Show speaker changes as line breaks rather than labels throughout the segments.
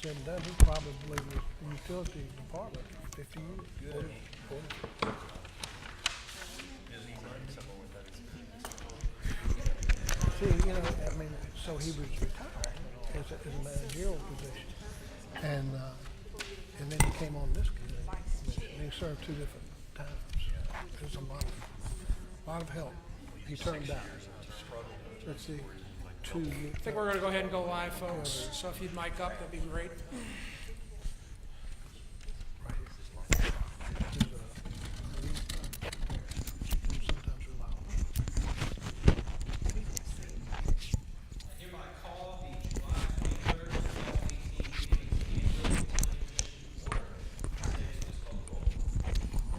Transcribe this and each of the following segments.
said and done, he probably was in the utility department for 50 years. 40. See, you know, I mean, so he was retired as a managerial position. And then he came on this committee. And he served 2 different times. It was a lot of help. He turned down. Let's see, 2 years.
I think we're going to go ahead and go live, folks. So if you'd mic up, that'd be great.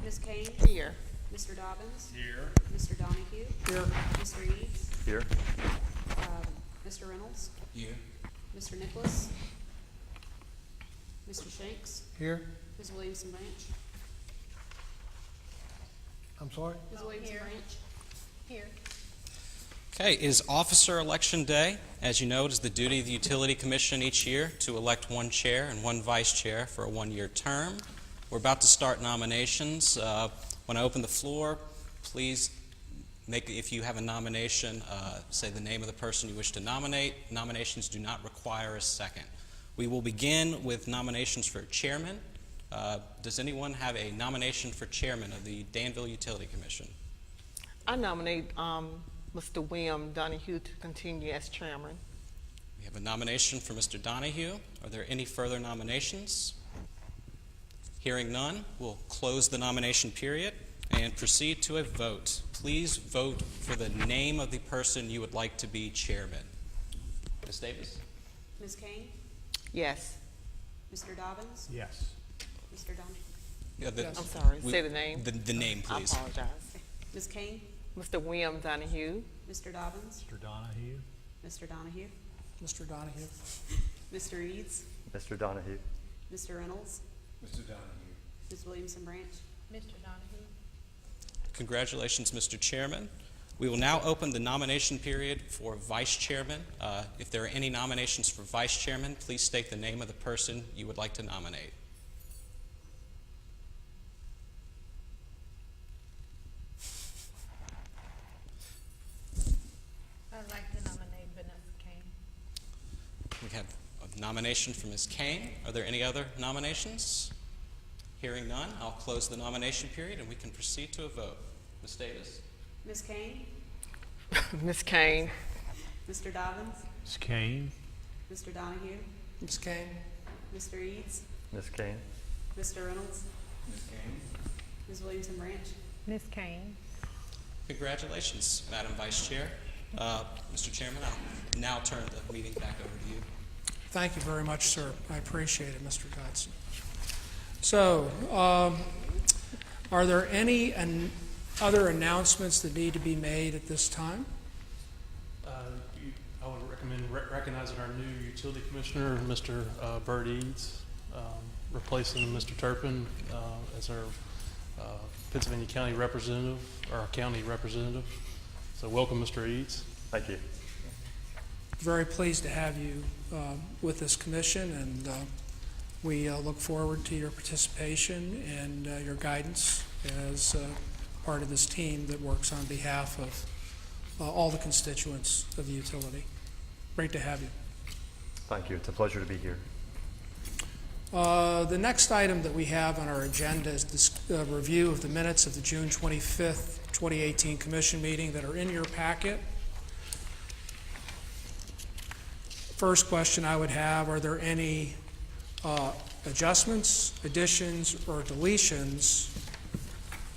Ms. Kane?
Here.
Mr. Dobbins?
Here.
Mr. Donahue?
Here.
Mr. Eads?
Here.
Mr. Reynolds?
Here.
Mr. Nicholas? Mr. Shanks?
Here,
Ms. Williamson Branch?
I'm sorry?
Ms. Williamson Branch?
Here.
Okay, is Officer Election Day. As you know, it is the duty of the Utility Commission each year to elect 1 chair and 1 vice chair for a 1-year term. We're about to start nominations. When I open the floor, please if you have a nomination, say the name of the person you wish to nominate. Nominations do not require a second. We will begin with nominations for chairman. Does anyone have a nomination for chairman of the Danville Utility Commission?
I nominate Mr. William Donahue to continue as chairman.
We have a nomination for Mr. Donahue. Are there any further nominations? Hearing none, we'll close the nomination period and proceed to a vote. Please vote for the name of the person you would like to be chairman. Ms. Davis?
Ms. Kane?
Yes.
Mr. Dobbins?
Yes.
Mr. Donahue?
Yeah,
Yes.
I'm sorry. Say the name.
The name,
I
please.
apologize.
Ms. Kane?
Mr. William Donahue.
Mr. Dobbins?
Mr. Donahue.
Mr. Donahue?
Mr. Donahue.
Mr. Eads?
Mr. Donahue.
Mr. Reynolds?
Mr. Donahue.
Ms. Williamson Branch?
Mr. Donahue.
Congratulations, Mr. Chairman. We will now open the nomination period for vice chairman. If there are any nominations for vice chairman, please state the name of the person you would like to nominate.
I'd like to nominate Vanessa Kane.
We have a nomination for Ms. Kane. Are there any other nominations? Hearing none, I'll close the nomination period and we can proceed to a vote. Ms. Davis?
Ms. Kane?
Miss Kane.
Mr. Dobbins?
Ms. Kane.
Mr. Donahue?
Ms. Kane.
Mr. Eads?
Ms. Kane.
Mr. Reynolds?
Ms. Kane.
Ms. Williamson Branch?
Ms. Kane.
Congratulations, Madam Vice Chair. Mr. Chairman, I'll now turn the meeting back over to you.
Thank you very much, sir. I appreciate it, Mr. Dodson. So, are there any other announcements that need to be made at this time?
I would recommend recognizing our new utility commissioner, Mr. Bert Eads, replacing Mr. Turpin as our Pennsylvania County representative, or our county representative. So welcome, Mr. Eads.
Thank you.
Very pleased to have you with this commission, and we look forward to your participation and your guidance as part of this team that works on behalf of all the constituents of the utility. Great to have you.
Thank you. It's a pleasure to be here.
The next item that we have on our agenda is this review of the minutes of the June 25th, 2018 Commission meeting that are in your packet. First question I would have, are there any adjustments, additions, or deletions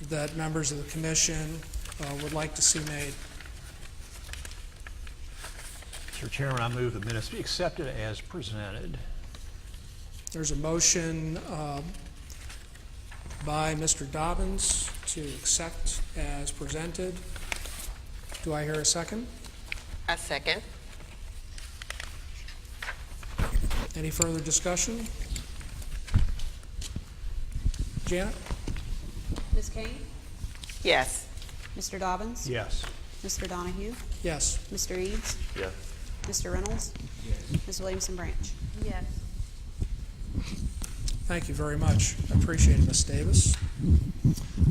that members of the Commission would like to see made?
Mr. Chairman, I move the minutes be accepted as presented.
There's a motion by Mr. Dobbins to accept as presented. Do I hear a second?
I second.
Any further discussion? Janet?
Ms. Kane?
Yes.
Mr. Dobbins?
Yes.
Mr. Donahue?
Yes.
Mr. Eads?
Yes.
Mr. Reynolds?
Yes.
Ms. Williamson Branch?
Yes.
Thank you very much. I appreciate it, Ms. Davis.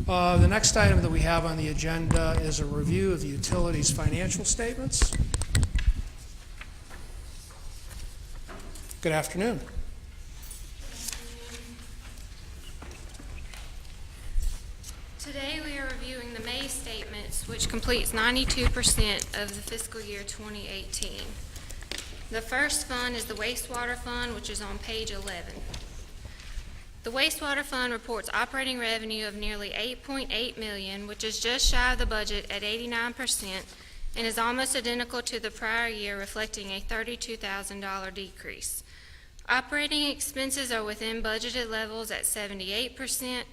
The next item that we have on the agenda is a review of the utilities financial statements. Good afternoon.
Today we are reviewing the May statements, which completes 92% of the fiscal year 2018. The first fund is the wastewater fund, which is on page 11. The wastewater fund reports operating revenue of nearly $8.8 million, which is just shy of the budget at 89% and is almost identical to the prior year, reflecting a $32,000 decrease. Operating expenses are within budgeted levels at 78%.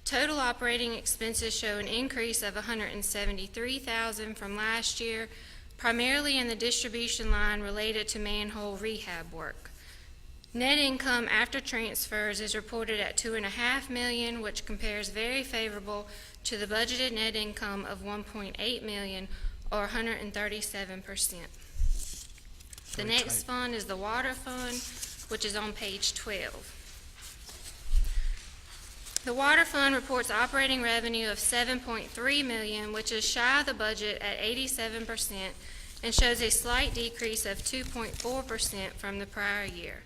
Total operating expenses show an increase of $173,000 from last year, primarily in the distribution line related to manhole rehab work. Net income after transfers is reported at $2.5 million, which compares very favorable to the budgeted net income of $1.8 million, or 137%. The next fund is the water fund, which is on page 12. The water fund reports operating revenue of $7.3 million, which is shy of the budget at 87% and shows a slight decrease of 2.4% from the prior year.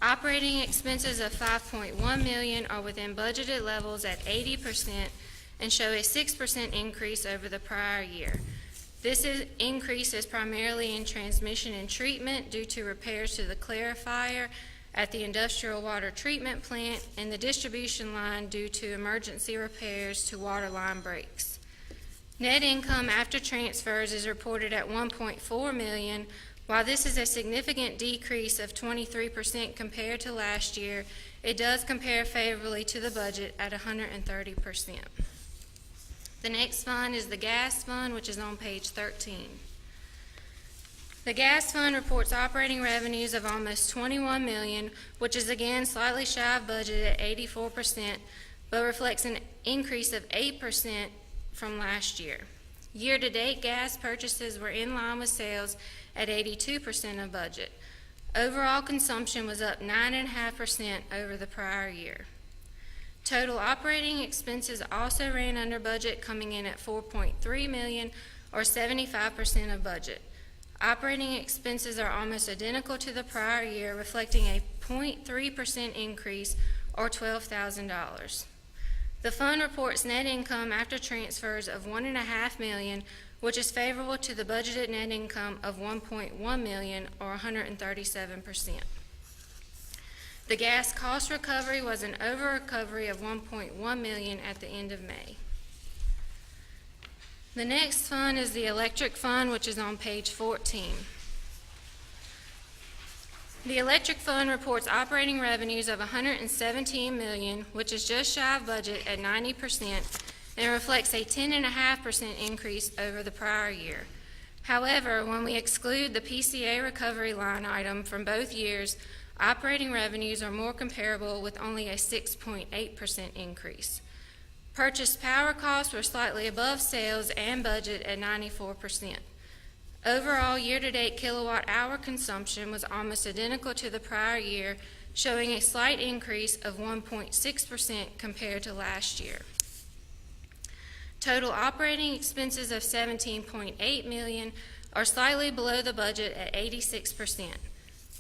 Operating expenses of $5.1 million are within budgeted levels at 80% and show a 6% increase over the prior year. This increase is primarily in transmission and treatment due to repairs to the clarifier at the industrial water treatment plant and the distribution line due to emergency repairs to water line breaks. Net income after transfers is reported at $1.4 million. While this is a significant decrease of 23% compared to last year, it does compare favorably to the budget at 130%. The next fund is the gas fund, which is on page 13. The gas fund reports operating revenues of almost $21 million, which is again slightly shy of budget at 84%, but reflects an increase of 8% from last year. Year-to-date gas purchases were in line with sales at 82% of budget. Overall consumption was up 9.5% over the prior year. Total operating expenses also ran under budget, coming in at $4.3 million, or 75% of budget. Operating expenses are almost identical to the prior year, reflecting a 0.3% increase, or $12,000. The fund reports net income after transfers of $1.5 million, which is favorable to the budgeted net income of $1.1 million, or 137%. The gas cost recovery was an over-recovery of $1.1 million at the end of May. The next fund is the electric fund, which is on page 14. The electric fund reports operating revenues of $117 million, which is just shy of budget at 90%, and reflects a 10.5% increase over the prior year. However, when we exclude the PCA recovery line item from both years, operating revenues are more comparable with only a 6.8% increase. Purchased power costs were slightly above sales and budget at 94%. Overall, year-to-date kilowatt-hour consumption was almost identical to the prior year, showing a slight increase of 1.6% compared to last year. Total operating expenses of $17.8 million are slightly below the budget at 86%.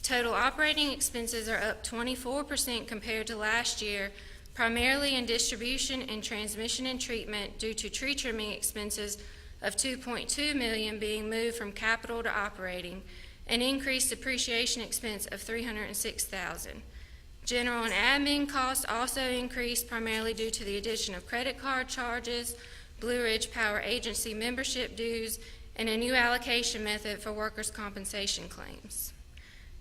Total operating expenses are up 24% compared to last year, primarily in distribution and transmission and treatment due to tree trimming expenses of $2.2 million being moved from capital to operating, and increased depreciation expense of $306,000. General and admin costs also increased primarily due to the addition of credit card charges, Blue Ridge Power Agency membership dues, and a new allocation method for workers' compensation claims.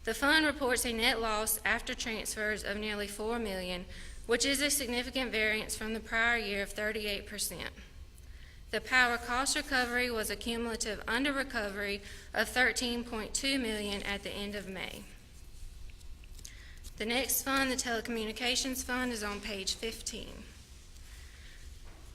The fund reports a net loss after transfers of nearly $4 million, which is a significant variance from the prior year of 38%. The power cost recovery was a cumulative under-recovery of $13.2 million at the end of May. The next fund, the telecommunications fund, is on page 15.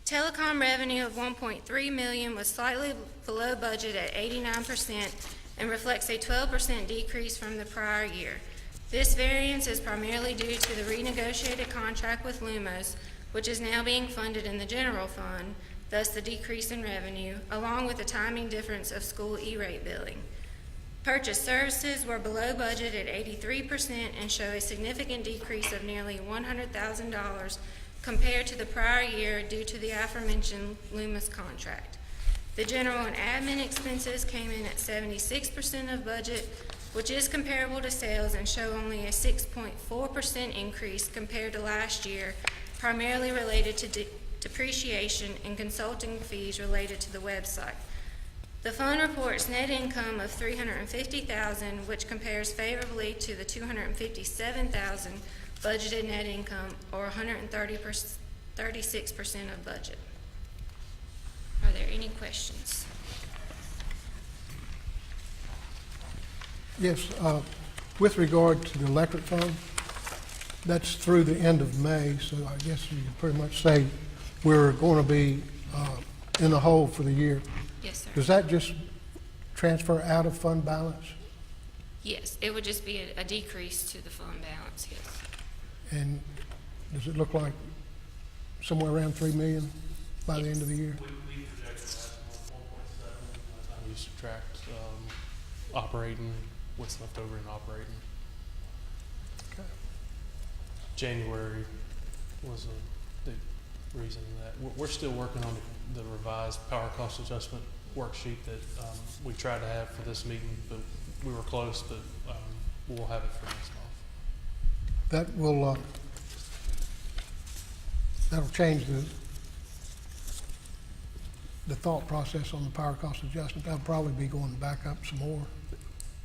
Telecom revenue of $1.3 million was slightly below budget at 89% and reflects a 12% decrease from the prior year. This variance is primarily due to the renegotiated contract with Lumos, which is now being funded in the general fund, thus the decrease in revenue, along with the timing difference of school E-rate billing. Purchased services were below budget at 83% and show a significant decrease of nearly $100,000 compared to the prior year due to the aforementioned Loomis contract. The general and admin expenses came in at 76% of budget, which is comparable to sales and show only a 6.4% increase compared to last year, primarily related to depreciation and consulting fees related to the website. The fund reports net income of $350,000, which compares favorably to the $257,000 budgeted net income, or 36% of budget. Are there any questions?
Yes, with regard to the electric fund, that's through the end of May, so I guess you can pretty much say we're going to be in the hole for the year.
Yes, sir.
Does that just transfer out of fund balance?
Yes, it would just be a decrease to the fund balance, yes.
And does it look like somewhere around 3 million by the end of the year?
We projected last month 1.7, by the time you subtract operating, what's left over in operating.
Okay.
January was a big reason that we're still working on the revised power cost adjustment worksheet that we tried to have for this meeting, but we were close, but we'll have it for next month.
That will, that'll change the thought process on the power cost adjustment. That'll probably be going back up some more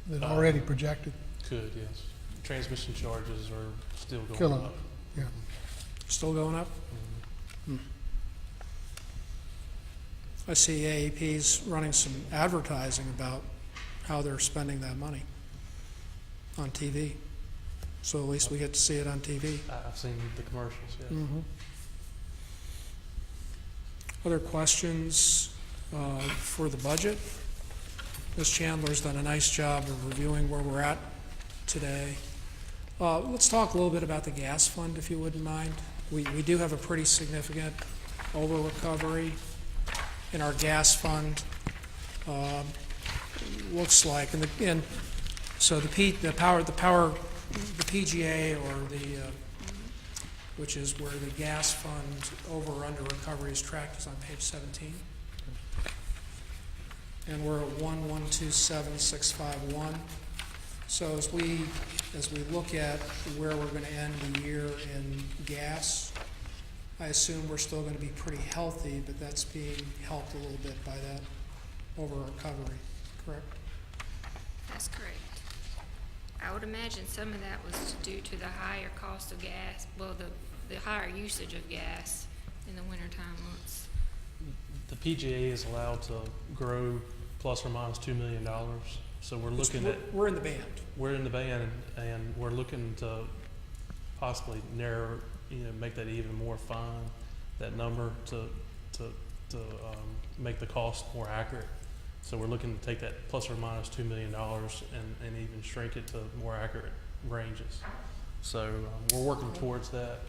than already projected.
Could, yes. Transmission charges are still going
Killing
up.
it, yeah.
Still going up? I see AEP's running some advertising about how they're spending that money on TV. So at least we get to see it on TV.
I've seen the commercials, yes.
Other questions for the budget? Ms. Chandler's done a nice job of reviewing where we're at today. Let's talk a little bit about the gas fund, if you wouldn't mind. We do have a pretty significant over-recovery in our gas fund. Looks like, so the PGA, or which is where the gas fund over or under recovery is tracked, is on page 17. And we're at 1,127,651. So as we look at where we're going to end the year in gas, I assume we're still going to be pretty healthy, but that's being helped a little bit by that over recovery, correct?
That's correct. I would imagine some of that was due to the higher cost of gas, well, the higher usage of gas in the wintertime months.
The PGA is allowed to grow plus or minus $2 million. So we're looking at,
We're in the band.
we're in the band, and we're looking to possibly narrow, make that even more fine, that number to make the cost more accurate. So we're looking to take that plus or minus $2 million and even shrink it to more accurate ranges. So we're working towards that.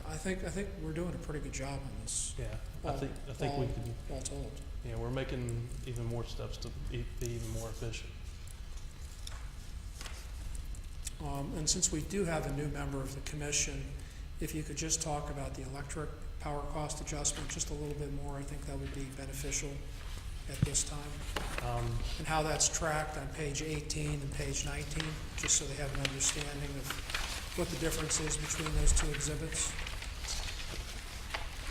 I think we're doing a pretty good job on this.
Yeah, I think we can.
All told.
Yeah, we're making even more steps to be even more efficient.
And since we do have a new member of the commission, if you could just talk about the electric power cost adjustment just a little bit more, I think that would be beneficial at this time. And how that's tracked on page 18 and page 19, just so they have an understanding of what the difference is between those two exhibits.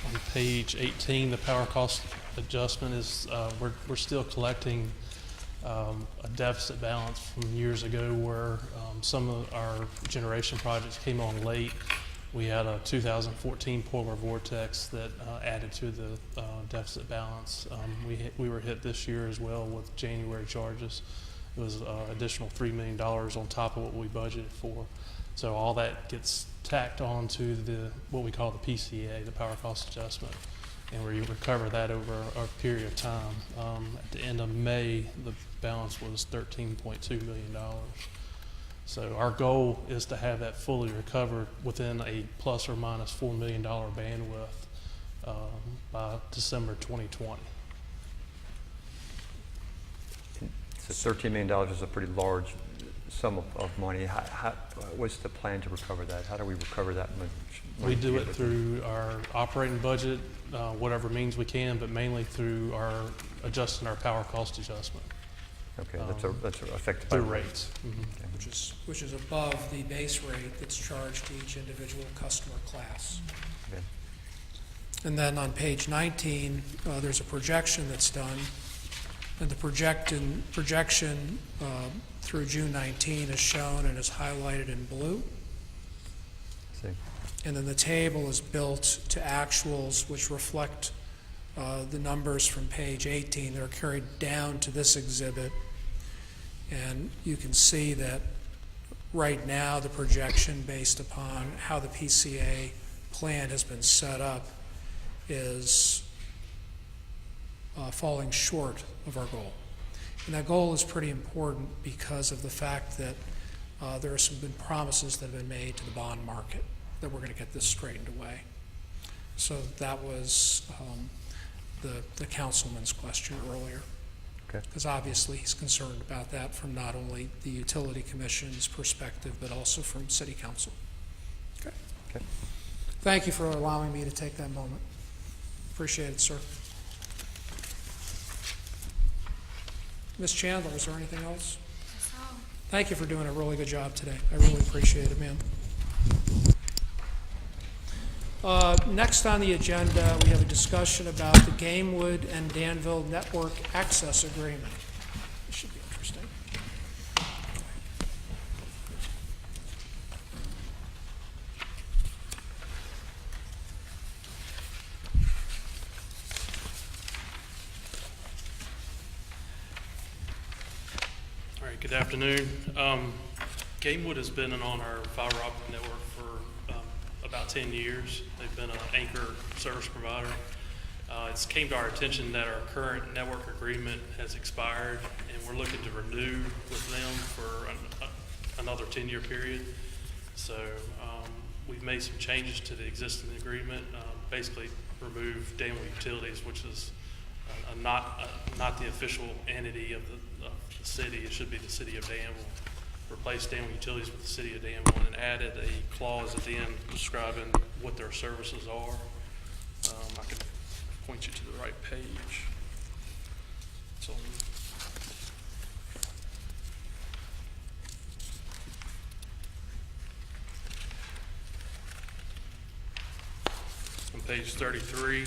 On page 18, the power cost adjustment is, we're still collecting a deficit balance from years ago where some of our generation projects came on late. We had a 2014 polar vortex that added to the deficit balance. We were hit this year as well with January charges. It was additional $3 million on top of what we budgeted for. So all that gets tacked on to what we call the PCA, the power cost adjustment, and we recover that over a period of time. At the end of May, the balance was $13.2 million. So our goal is to have that fully recovered within a plus or minus $4 million bandwidth by December 2020.
So $13 million is a pretty large sum of money. What's the plan to recover that? How do we recover that much money?
We do it through our operating budget, whatever means we can, but mainly through adjusting our power cost adjustment
Okay, that's affected by
through rates.
Which is above the base rate that's charged to each individual customer class.
Okay.
And then on page 19, there's a projection that's done, and the projection through June 19 is shown and is highlighted in blue.
See.
And then the table is built to actuals, which reflect the numbers from page 18. They're carried down to this exhibit. And you can see that right now the projection based upon how the PCA plan has been set up is falling short of our goal. And that goal is pretty important because of the fact that there are some good promises that have been made to the bond market that we're going to get this straightened away. So that was the councilman's question earlier.
Okay.
Because obviously he's concerned about that from not only the Utility Commission's perspective, but also from City Council. Okay.
Okay.
Thank you for allowing me to take that moment. Appreciate it, sir. Ms. Chandler, is there anything else?
That's all.
Thank you for doing a really good job today. I really appreciate it, ma'am. Next on the agenda, we have a discussion about the Gamewood and Danville Network Access Agreement. This should be interesting.
All right, good afternoon. Gamewood has been on our fiber optic network for about 10 years. They've been an anchor service provider. It's came to our attention that our current network agreement has expired, and we're looking to renew with them for another 10-year period. So we've made some changes to the existing agreement, basically remove Danville Utilities, which is not the official entity of the city. It should be the City of Danville. Replace Danville Utilities with the City of Danville, and added a clause at the end describing what their services are. I can point you to the right page. It's on page 33,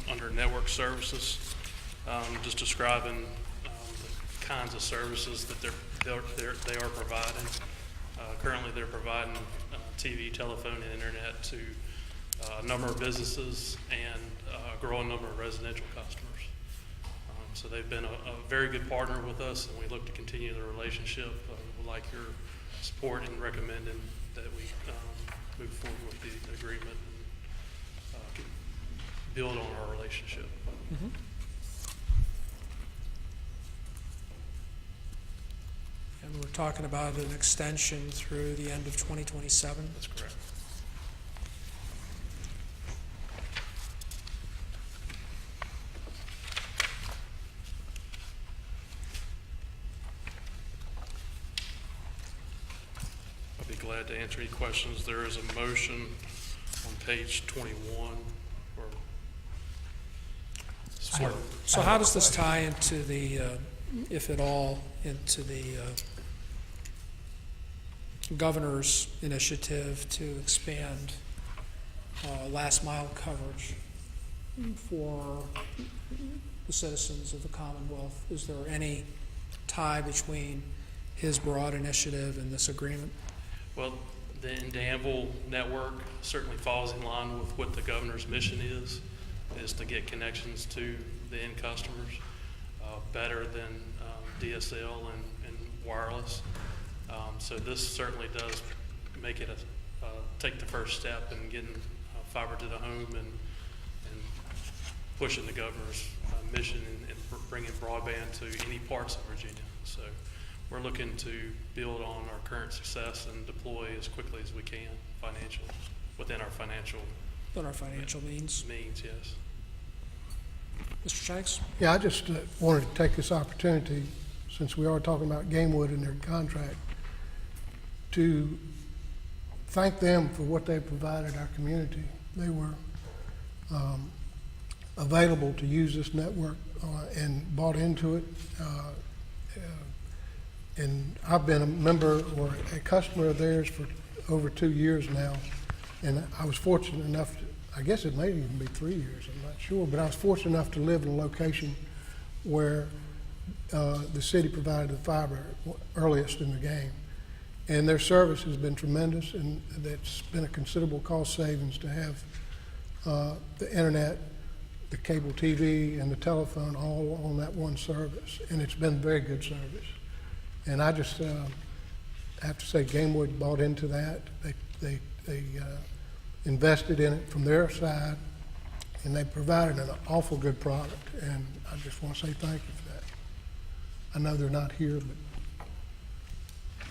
under Network Services, just describing the kinds of services that they are providing. Currently, they're providing TV, telephone, and internet to a number of businesses and a growing number of residential customers. So they've been a very good partner with us, and we look to continue the relationship. We'd like your support in recommending that we move forward with the agreement and build on our relationship.
Mm-hmm. And we're talking about an extension through the end of 2027?
That's correct. I'll be glad to answer any questions. There is a motion on page 21.
So how does this tie into the, if at all, into the governor's initiative to expand last mile coverage for the citizens of the Commonwealth? Is there any tie between his broad initiative and this agreement?
Well, the Danville network certainly falls in line with what the governor's mission is to get connections to the end customers better than DSL and wireless. So this certainly does make it take the first step in getting fiber to the home and pushing the governor's mission and bringing broadband to any parts of Virginia. So we're looking to build on our current success and deploy as quickly as we can financially, within our financial
On our financial means.
means, yes.
Mr. Shanks?
Yeah, I just wanted to take this opportunity, since we are talking about Gamewood and their contract, to thank them for what they provided our community. They were available to use this network and bought into it. And I've been a member or a customer of theirs for over 2 years now. And I was fortunate enough to, I guess it may even be 3 years, I'm not sure, but I was fortunate enough to live in a location where the city provided the fiber earliest in the game. And their service has been tremendous, and that's been a considerable cost savings to have the internet, the cable TV, and the telephone all on that one service. And it's been very good service. And I just have to say Gamewood bought into that. They invested in it from their side, and they provided an awful good product. And I just want to say thank you for that. I know they're not here, but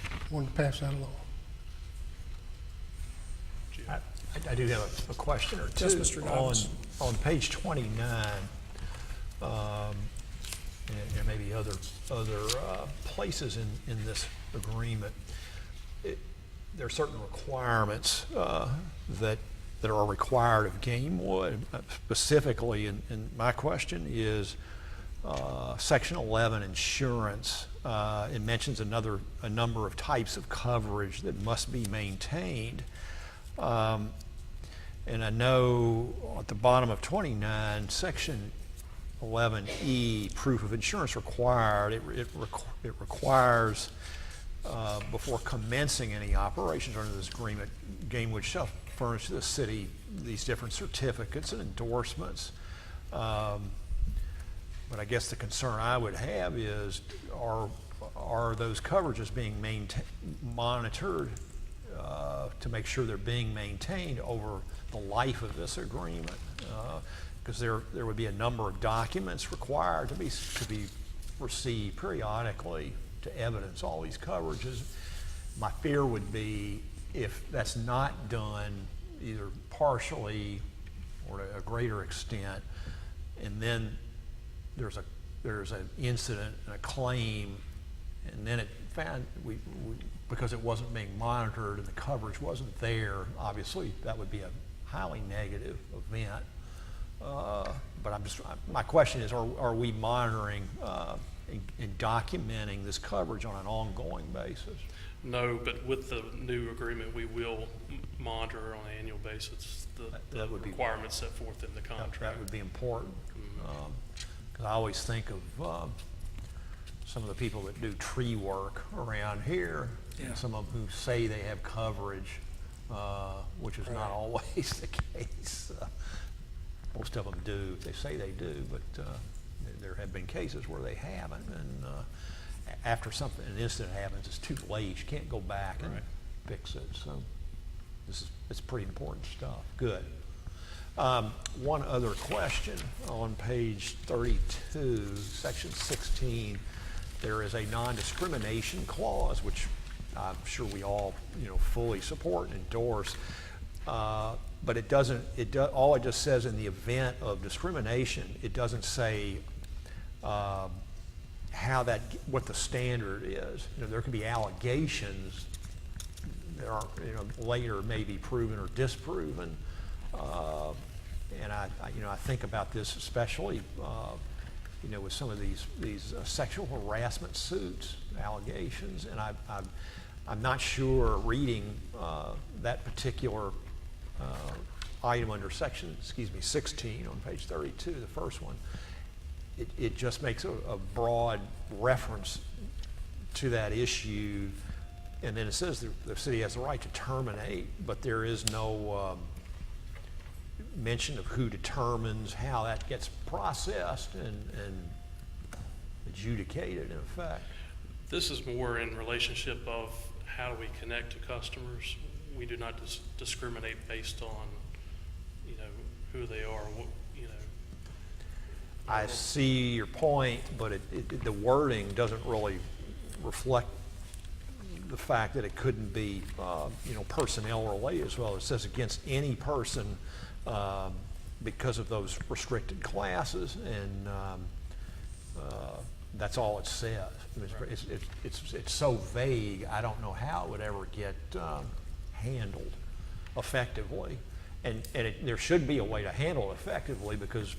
I wanted to pass that along.
I do have a question or two.
Yes, Mr. Dobbins.
On page 29, and there may be other places in this agreement, there are certain requirements that are required of Gamewood. Specifically, and my question is Section 11, insurance. It mentions a number of types of coverage that must be maintained. And I know at the bottom of 29, Section 11E, proof of insurance required. It requires before commencing any operations under this agreement, Gamewood shall furnish to the city these different certificates and endorsements. But I guess the concern I would have is, are those coverages being monitored to make sure they're being maintained over the life of this agreement? Because there would be a number of documents required to be received periodically to evidence all these coverages. My fear would be if that's not done either partially or to a greater extent, and then there's an incident and a claim, and then it found because it wasn't being monitored and the coverage wasn't there, obviously that would be a highly negative event. But my question is, are we monitoring and documenting this coverage on an ongoing basis?
No, but with the new agreement, we will monitor on an annual basis the requirements set forth in the contract.
That would be important. Because I always think of some of the people that do tree work around here, and some of them who say they have coverage, which is not always the case. Most of them do. They say they do, but there have been cases where they haven't. And after an incident happens, it's too late. You can't go back and fix it. So it's pretty important stuff. Good. One other question on page 32, section 16. There is a non-discrimination clause, which I'm sure we all fully support and endorse. But it doesn't. All it just says in the event of discrimination. It doesn't say what the standard is. There can be allegations that are later may be proven or disproven. And I think about this especially with some of these sexual harassment suits, allegations, and I'm not sure reading that particular item under section 16 on page 32, the first one. It just makes a broad reference to that issue, and then it says the city has the right to terminate, but there is no mention of who determines how that gets processed and adjudicated in effect.
This is more in relationship of how do we connect to customers. We do not discriminate based on who they are.
I see your point, but the wording doesn't really reflect the fact that it couldn't be, personnel related as well. It says against any person because of those restricted classes, and that's all it says. It's so vague, I don't know how it would ever get handled effectively. And there should be a way to handle it effectively because,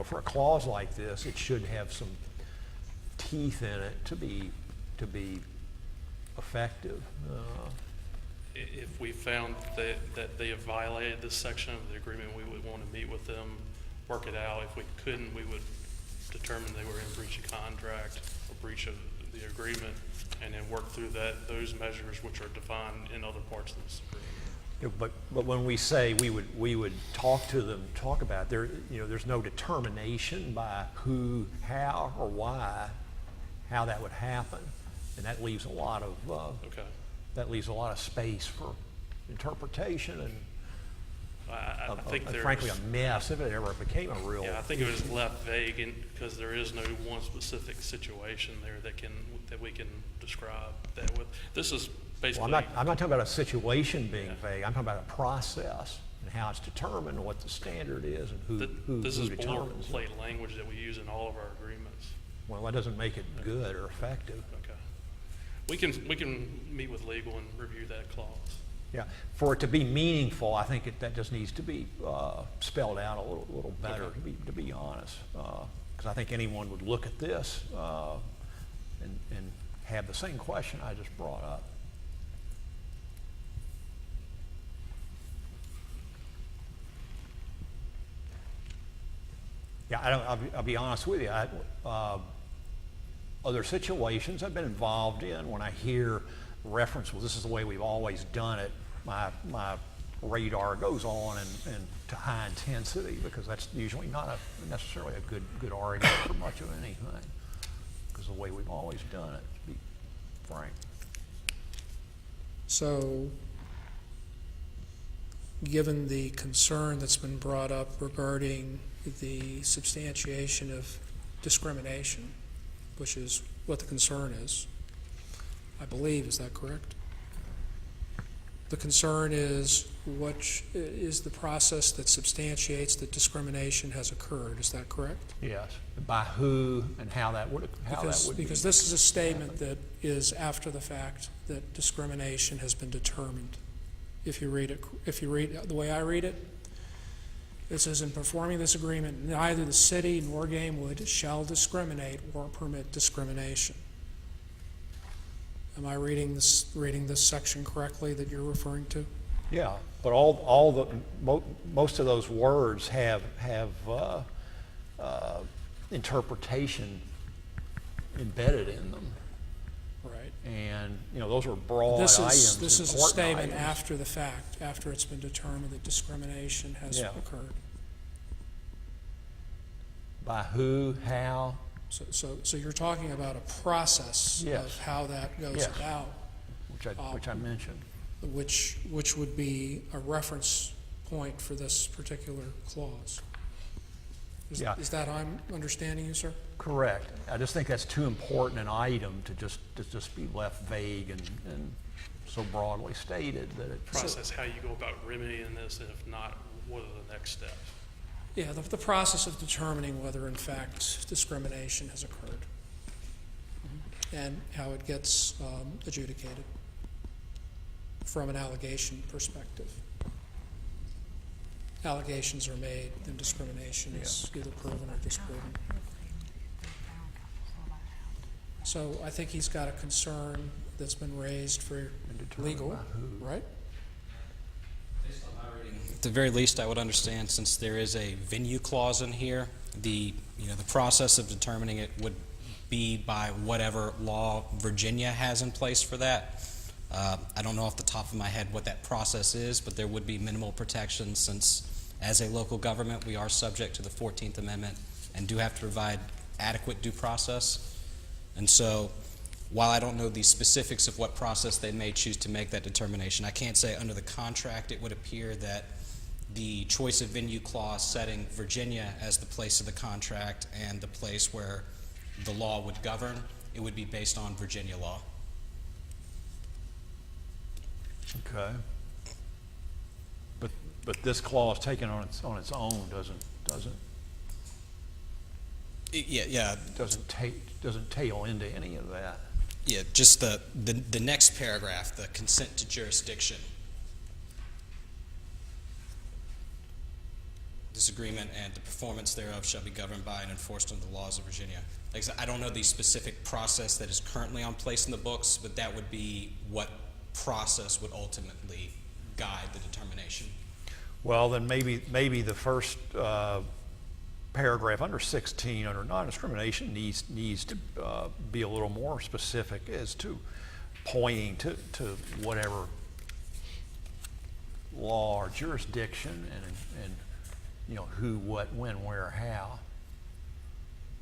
for a clause like this, it should have some teeth in it to be effective.
If we found that they have violated this section of the agreement, we would want to meet with them, work it out. If we couldn't, we would determine they were in breach of contract or breach of the agreement, and then work through those measures which are defined in other parts of this agreement.
But when we say we would talk to them, talk about it, there's no determination by who, how, or why, how that would happen, and that leaves a lot of space for interpretation and
I think
frankly a mess if it ever became a real.
Yeah, I think it was left vague because there is no one specific situation there that we can describe that with. This is basically.
Well, I'm not talking about a situation being vague. I'm talking about a process and how it's determined, what the standard is, and who
This is
determines it.
boilerplate language that we use in all of our agreements.
Well, that doesn't make it good or effective.
Okay. We can meet with legal and review that clause.
Yeah, for it to be meaningful, I think that just needs to be spelled out a little better.
Okay.
To be honest, because I think anyone would look at this and have the same question I just brought up. Yeah, I'll be honest with you. Other situations I've been involved in, when I hear reference, well, this is the way we've always done it, my radar goes on and to high intensity, because that's usually not necessarily a good argument for much of anything, because the way we've always done it, to be frank.
So, given the concern that's been brought up regarding the substantiation of discrimination, which is what the concern is, I believe, is that correct? The concern is what is the process that substantiates that discrimination has occurred, is that correct?
Yes. By who and how that would
Because this is a statement that is after the fact that discrimination has been determined. If you read it the way I read it, it says, in performing this agreement, neither the city nor Gamewood shall discriminate or permit discrimination. Am I reading this section correctly that you're referring to?
Yeah, but most of those words have interpretation embedded in them.
Right.
And those are broad
This
items.
is a
important
statement
items.
after the fact, after it's been determined that discrimination has occurred.
By who, how?
So you're talking about a process of how that goes about,
Which I mentioned.
which would be a reference point for this particular clause. Is that I'm understanding you, sir?
Correct. I just think that's too important an item to just be left vague and so broadly stated that it.
Process how you go about remedying this, and if not, what are the next steps?
Yeah, the process of determining whether in fact discrimination has occurred and how it gets adjudicated from an allegation perspective. Allegations are made, then discrimination is either proven or disproven. So I think he's got a concern that's been raised for legal, right?
At the very least, I would understand, since there is a venue clause in here, the process of determining it would be by whatever law Virginia has in place for that. I don't know off the top of my head what that process is, but there would be minimal protection, since as a local government we are subject to the 14th Amendment and do have to provide adequate due process. And so, while I don't know the specifics of what process they may choose to make that determination, I can't say under the contract it would appear that the choice of venue clause setting Virginia as the place of the contract and the place where the law would govern, it would be based on Virginia law.
Okay. But this clause taken on its own doesn't tail into any of that.
Yeah, just the next paragraph, the consent to jurisdiction. This agreement and the performance thereof shall be governed by and enforced under the laws of Virginia. Like I said, I don't know the specific process that is currently on place in the books, but that would be what process would ultimately guide the determination.
Well, then maybe the first paragraph under 16 under non-discrimination needs to be a little more specific as to pointing to whatever law or jurisdiction and you know, who, what, when, where, how.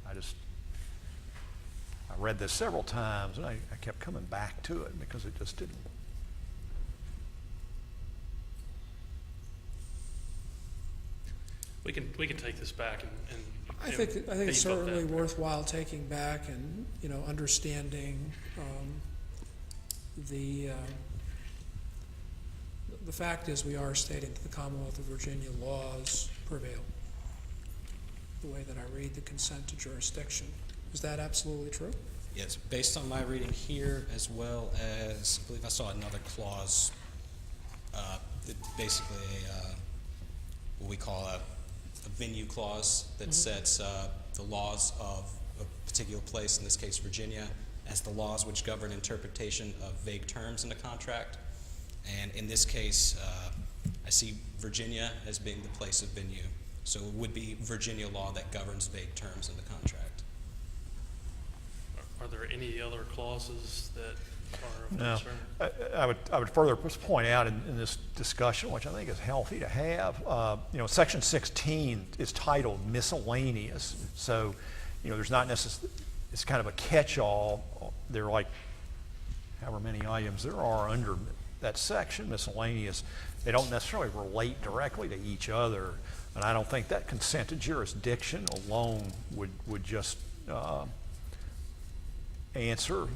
I read this several times and I kept coming back to it because it just didn't.
We can take this back and
I think it's
beef up
certainly
that.
worthwhile taking back and, you know, understanding the fact is we are stating that the Commonwealth of Virginia laws prevail, the way that I read the consent to jurisdiction. Is that absolutely true?
Yes, based on my reading here, as well as, I believe I saw another clause, basically what we call a venue clause that sets the laws of a particular place, in this case Virginia, as the laws which govern interpretation of vague terms in the contract. And in this case, I see Virginia as being the place of venue. So it would be Virginia law that governs vague terms in the contract.
Are there any other clauses that are of
No,
concern?
I would further point out in this discussion, which I think is healthy to have, you know, section 16 is titled miscellaneous. So, you know, there's not necessarily, it's kind of a catch-all. There are like however many items there are under that section, miscellaneous. They don't necessarily relate directly to each other. And I don't think that consent to jurisdiction alone would just answer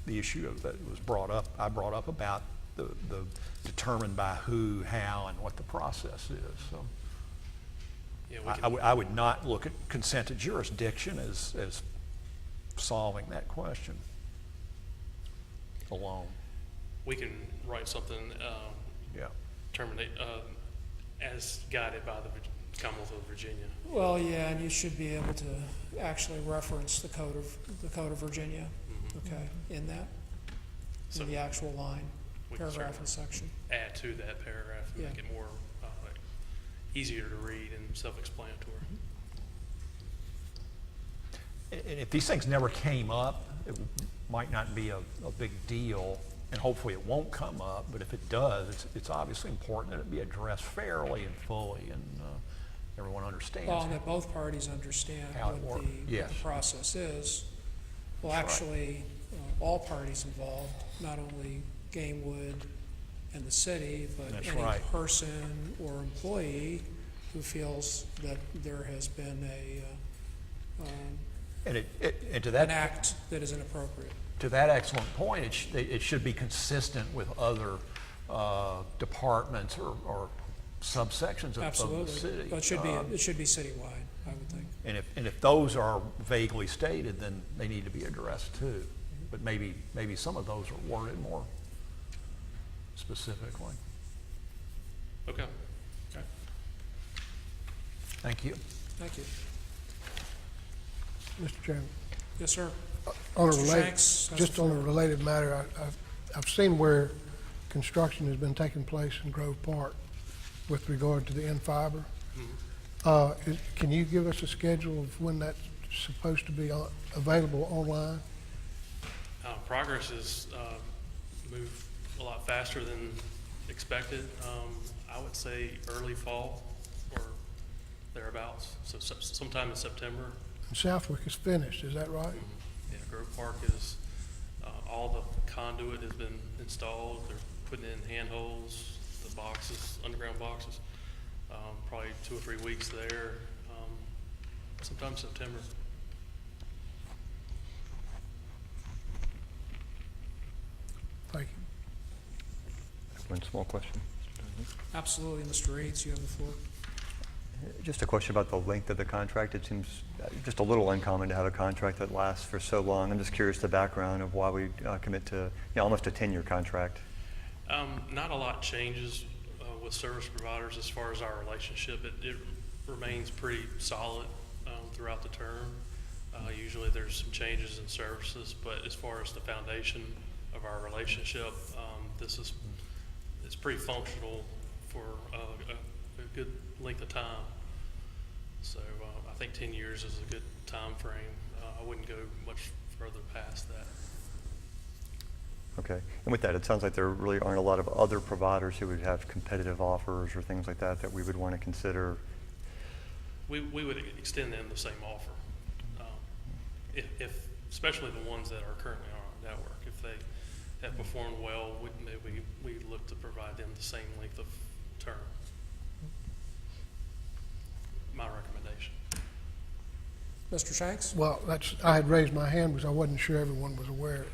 the issue that was brought up. I brought up about the determined by who, how, and what the process is. So
Yeah,
I would not look at consent to jurisdiction as solving that question alone.
we can write something,
Yeah.
terminate, as guided by the Commonwealth of Virginia.
Well, yeah, and you should be able to actually reference the Code of Virginia, okay, in that,
So
in the actual line,
we can
paragraph and section.
add to that paragraph and
Yeah.
make it more easier to read and self-explanatory.
And if these things never came up, it might not be a big deal, and hopefully it won't come up, but if it does, it's obviously important that it be addressed fairly and fully, and everyone understands.
Well, and that both parties understand
How it
what
works.
the
Yes.
process is. Well,
That's right.
actually, all parties involved, not only Gamewood and the city, but
That's
any
right.
person or employee who feels that there has been
And to
an
that,
act that is inappropriate.
to that excellent point, it should be consistent with other departments or subsections of the
Absolutely.
city.
But it should be citywide, I would think.
And if those are vaguely stated, then they need to be addressed too. But maybe some of those are worded more specifically.
Okay.
Thank you.
Thank you.
Mr. Chairman,
Yes, sir.
on a
Mr.
related,
Shanks has
just
the
on a
floor.
related matter, I've seen where construction has been taking place in Grove Park with regard to the N-Fiber. Can you give us a schedule of when that's supposed to be available online?
Progress has moved a lot faster than expected. I would say early fall or thereabouts, so sometime in September.
And Southwick is finished, is that right?
Yeah, Grove Park is, all the conduit has been installed. They're putting in handholds, the boxes, underground boxes. Probably 2 or 3 weeks there, sometime September.
Thank you.
One small question.
Absolutely, Mr. Eads, you have the floor.
Just a question about the length of the contract. It seems just a little uncommon to have a contract that lasts for so long. I'm just curious the background of why we commit to almost a 10-year contract.
Not a lot changes with service providers as far as our relationship. It remains pretty solid throughout the term. Usually there's some changes in services, but as far as the foundation of our relationship, it's pretty functional for a good length of time. So I think 10 years is a good time frame. I wouldn't go much further past that.
Okay. And with that, it sounds like there really aren't a lot of other providers who would have competitive offers or things like that that we would want to consider.
We would extend them the same offer. If especially the ones that are currently on our network, if they have performed well, we look to provide them the same length of term. My recommendation.
Mr. Shanks?
Well, I had raised my hand because I wasn't sure everyone was aware.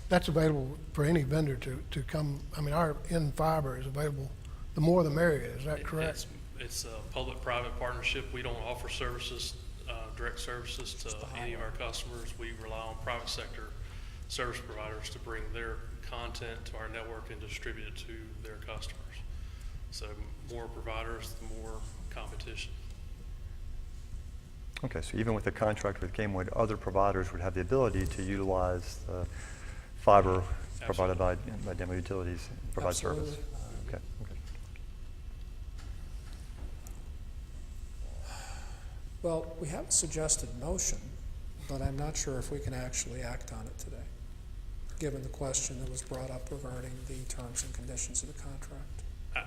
That's available for any vendor to come. I mean, our end fiber is available. The more the merrier. Is that correct?
It's a public-private partnership. We don't offer services, direct services to any of our customers. We rely on private sector service providers to bring their content to our network and distribute it to their customers. So more providers, the more competition.
Okay, so even with the contract with Gamewood, other providers would have the ability to utilize the fiber provided by Demo Utilities, provide service.
Absolutely.
Okay.
Well, we have a suggested motion, but I'm not sure if we can actually act on it today, given the question that was brought up regarding the terms and conditions of the contract.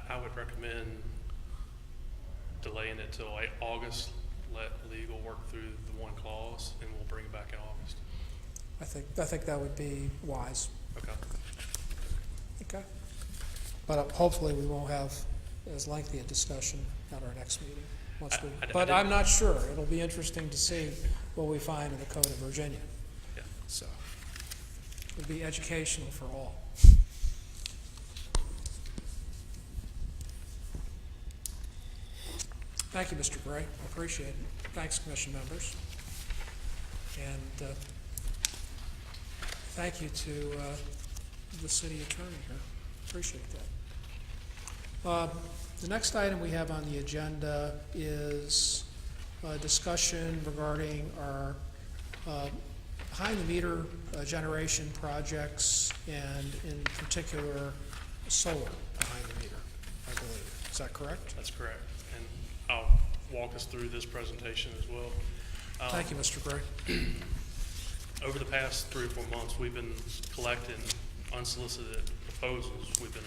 I would recommend delaying it till August. Let legal work through the one clause, and we'll bring it back in August.
I think that would be wise.
Okay.
Okay. But hopefully we won't have as lengthy a discussion at our next meeting. But I'm not sure. It'll be interesting to see what we find in the Code of Virginia.
Yeah.
So it'll be educational for all. Thank you, Mr. Gray. I appreciate it. Thanks, Commission members. And thank you to the city attorney here. Appreciate that. The next item we have on the agenda is a discussion regarding our behind-the-meter generation projects, and in particular, solar behind the meter, I believe. Is that correct?
That's correct. And I'll walk us through this presentation as well.
Thank you, Mr. Gray.
Over the past 3 or 4 months, we've been collecting unsolicited proposals. We've been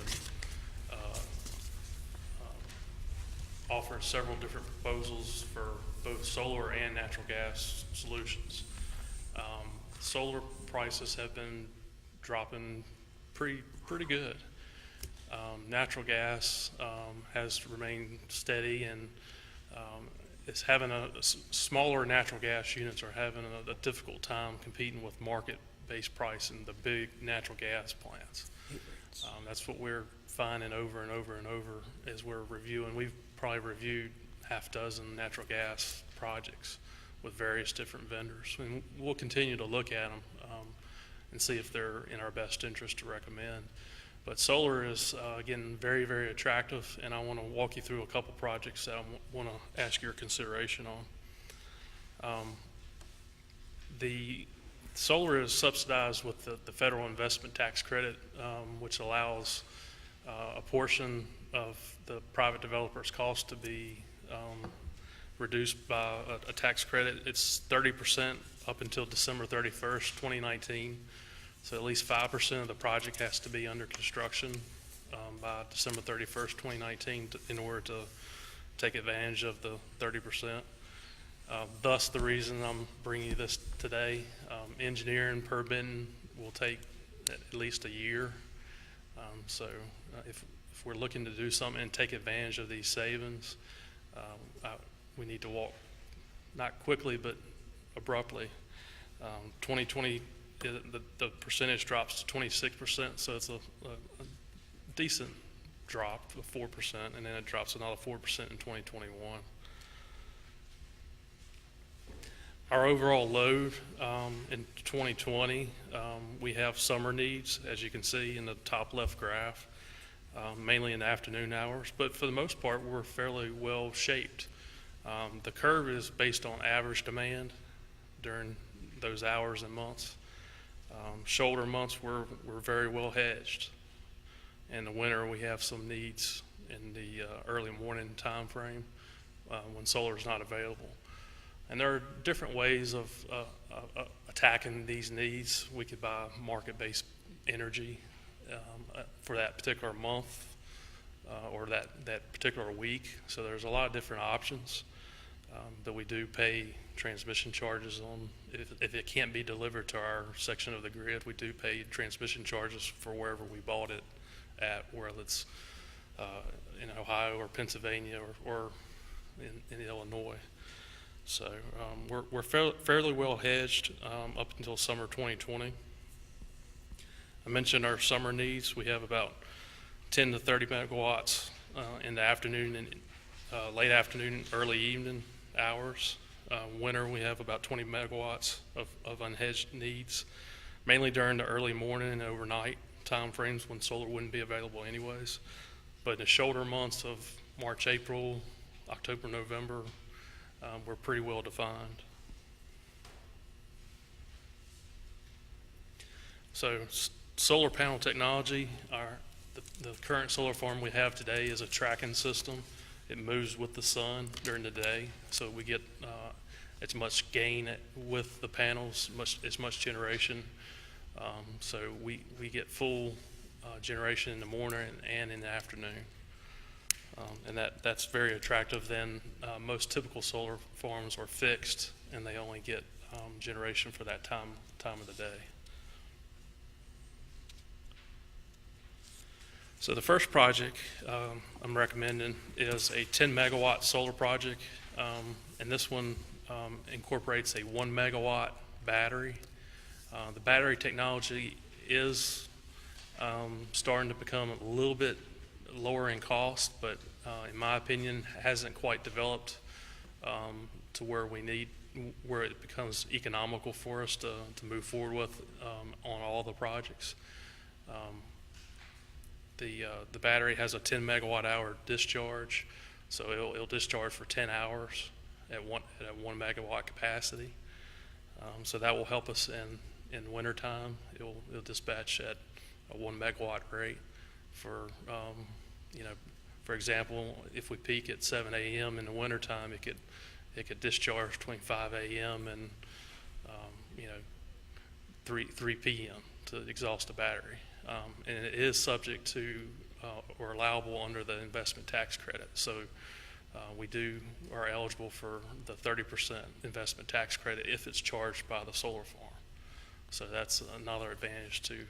offering several different proposals for both solar and natural gas solutions. Solar prices have been dropping pretty good. Natural gas has remained steady, and it's having smaller natural gas units are having a difficult time competing with market-based price in the big natural gas plants. That's what we're finding over and over and over as we're reviewing. We've probably reviewed half dozen natural gas projects with various different vendors, and we'll continue to look at them and see if they're in our best interest to recommend. But solar is, again, very, very attractive, and I want to walk you through a couple projects that I want to ask your consideration on. The solar is subsidized with the federal investment tax credit, which allows a portion of the private developer's cost to be reduced by a tax credit. It's 30% up until December 31st, 2019. So at least 5% of the project has to be under construction by December 31st, 2019 in order to take advantage of the 30%. Thus, the reason I'm bringing you this today. Engineering per Benton will take at least a year. So if we're looking to do something and take advantage of these savings, we need to walk not quickly but abruptly. 2020 the percentage drops to 26%, so it's a decent drop of 4%, and then it drops another 4% in 2021. Our overall load in 2020, we have summer needs, as you can see in the top left graph, mainly in the afternoon hours, but for the most part, we're fairly well shaped. The curve is based on average demand during those hours and months. Shoulder months, we're very well hedged. In the winter, we have some needs in the early morning time frame when solar is not available. And there are different ways of attacking these needs. We could buy market-based energy for that particular month or that particular week. So there's a lot of different options. But we do pay transmission charges on, if it can't be delivered to our section of the grid, we do pay transmission charges for wherever we bought it at, whether it's in Ohio or Pennsylvania or in Illinois. So we're fairly well hedged up until summer 2020. I mentioned our summer needs. We have about 10 to 30 megawatts in the afternoon and late afternoon, early evening hours. Winter, we have about 20 megawatts of unhedged needs, mainly during the early morning and overnight time frames when solar wouldn't be available anyways. But in the shoulder months of March, April, October, November, we're pretty well defined. So solar panel technology, the current solar farm we have today is a tracking system. It moves with the sun during the day, so we get as much gain with the panels, as much generation. So we get full generation in the morning and in the afternoon. And that's very attractive. Then most typical solar farms are fixed, and they only get generation for that time of the day. So the first project I'm recommending is a 10 megawatt solar project, and this one incorporates a 1 megawatt battery. The battery technology is starting to become a little bit lower in cost, but in my opinion hasn't quite developed to where it becomes economical for us to move forward with on all the projects. The battery has a 10 megawatt hour discharge, so it'll discharge for 10 hours at a 1 megawatt capacity. So that will help us in winter time. It'll dispatch at a 1 megawatt rate for for example, if we peak at 7 a.m. in the wintertime, it could discharge between 5 a.m. and 3 p.m. to exhaust the battery. And it is subject to or allowable under the investment tax credit. So we are eligible for the 30% investment tax credit if it's charged by the solar farm. So that's another advantage to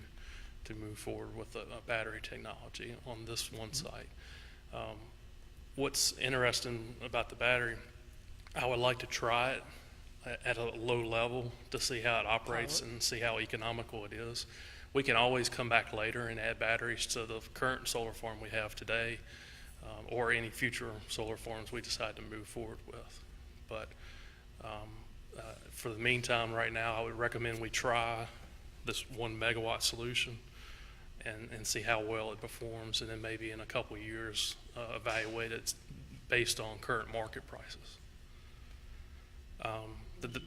move forward with a battery technology on this one site. What's interesting about the battery, I would like to try it at a low level to see how it operates and see how economical it is. We can always come back later and add batteries to the current solar farm we have today, or any future solar farms we decide to move forward with. But for the meantime, right now, I would recommend we try this 1 megawatt solution and see how well it performs, and then maybe in a couple of years evaluate it based on current market prices.
The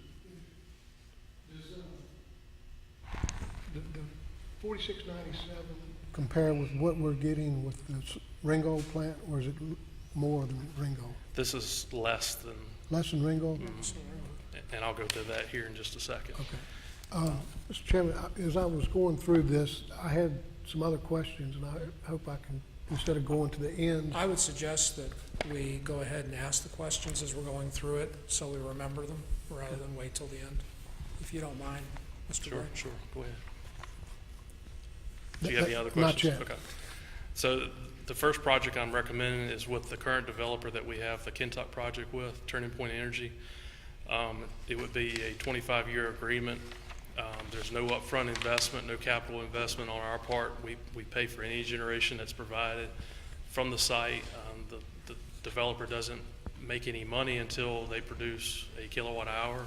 4697 compare with what we're getting with the Ringo plant, or is it more than Ringo?
This is less than,
Less than Ringo?
and I'll go to that here in just a second.
Okay. Mr. Chairman, as I was going through this, I had some other questions, and I hope I can, instead of going to the end.
I would suggest that we go ahead and ask the questions as we're going through it, so we remember them, rather than wait till the end, if you don't mind, Mr. Gray.
Sure, go ahead. Do you have any other questions?
Not yet.
Okay. So the first project I'm recommending is with the current developer that we have the Kentuck project with, Turning Point Energy. It would be a 25-year agreement There's no upfront investment, no capital investment on our part. We pay for any generation that's provided from the site. The developer doesn't make any money until they produce a kilowatt hour.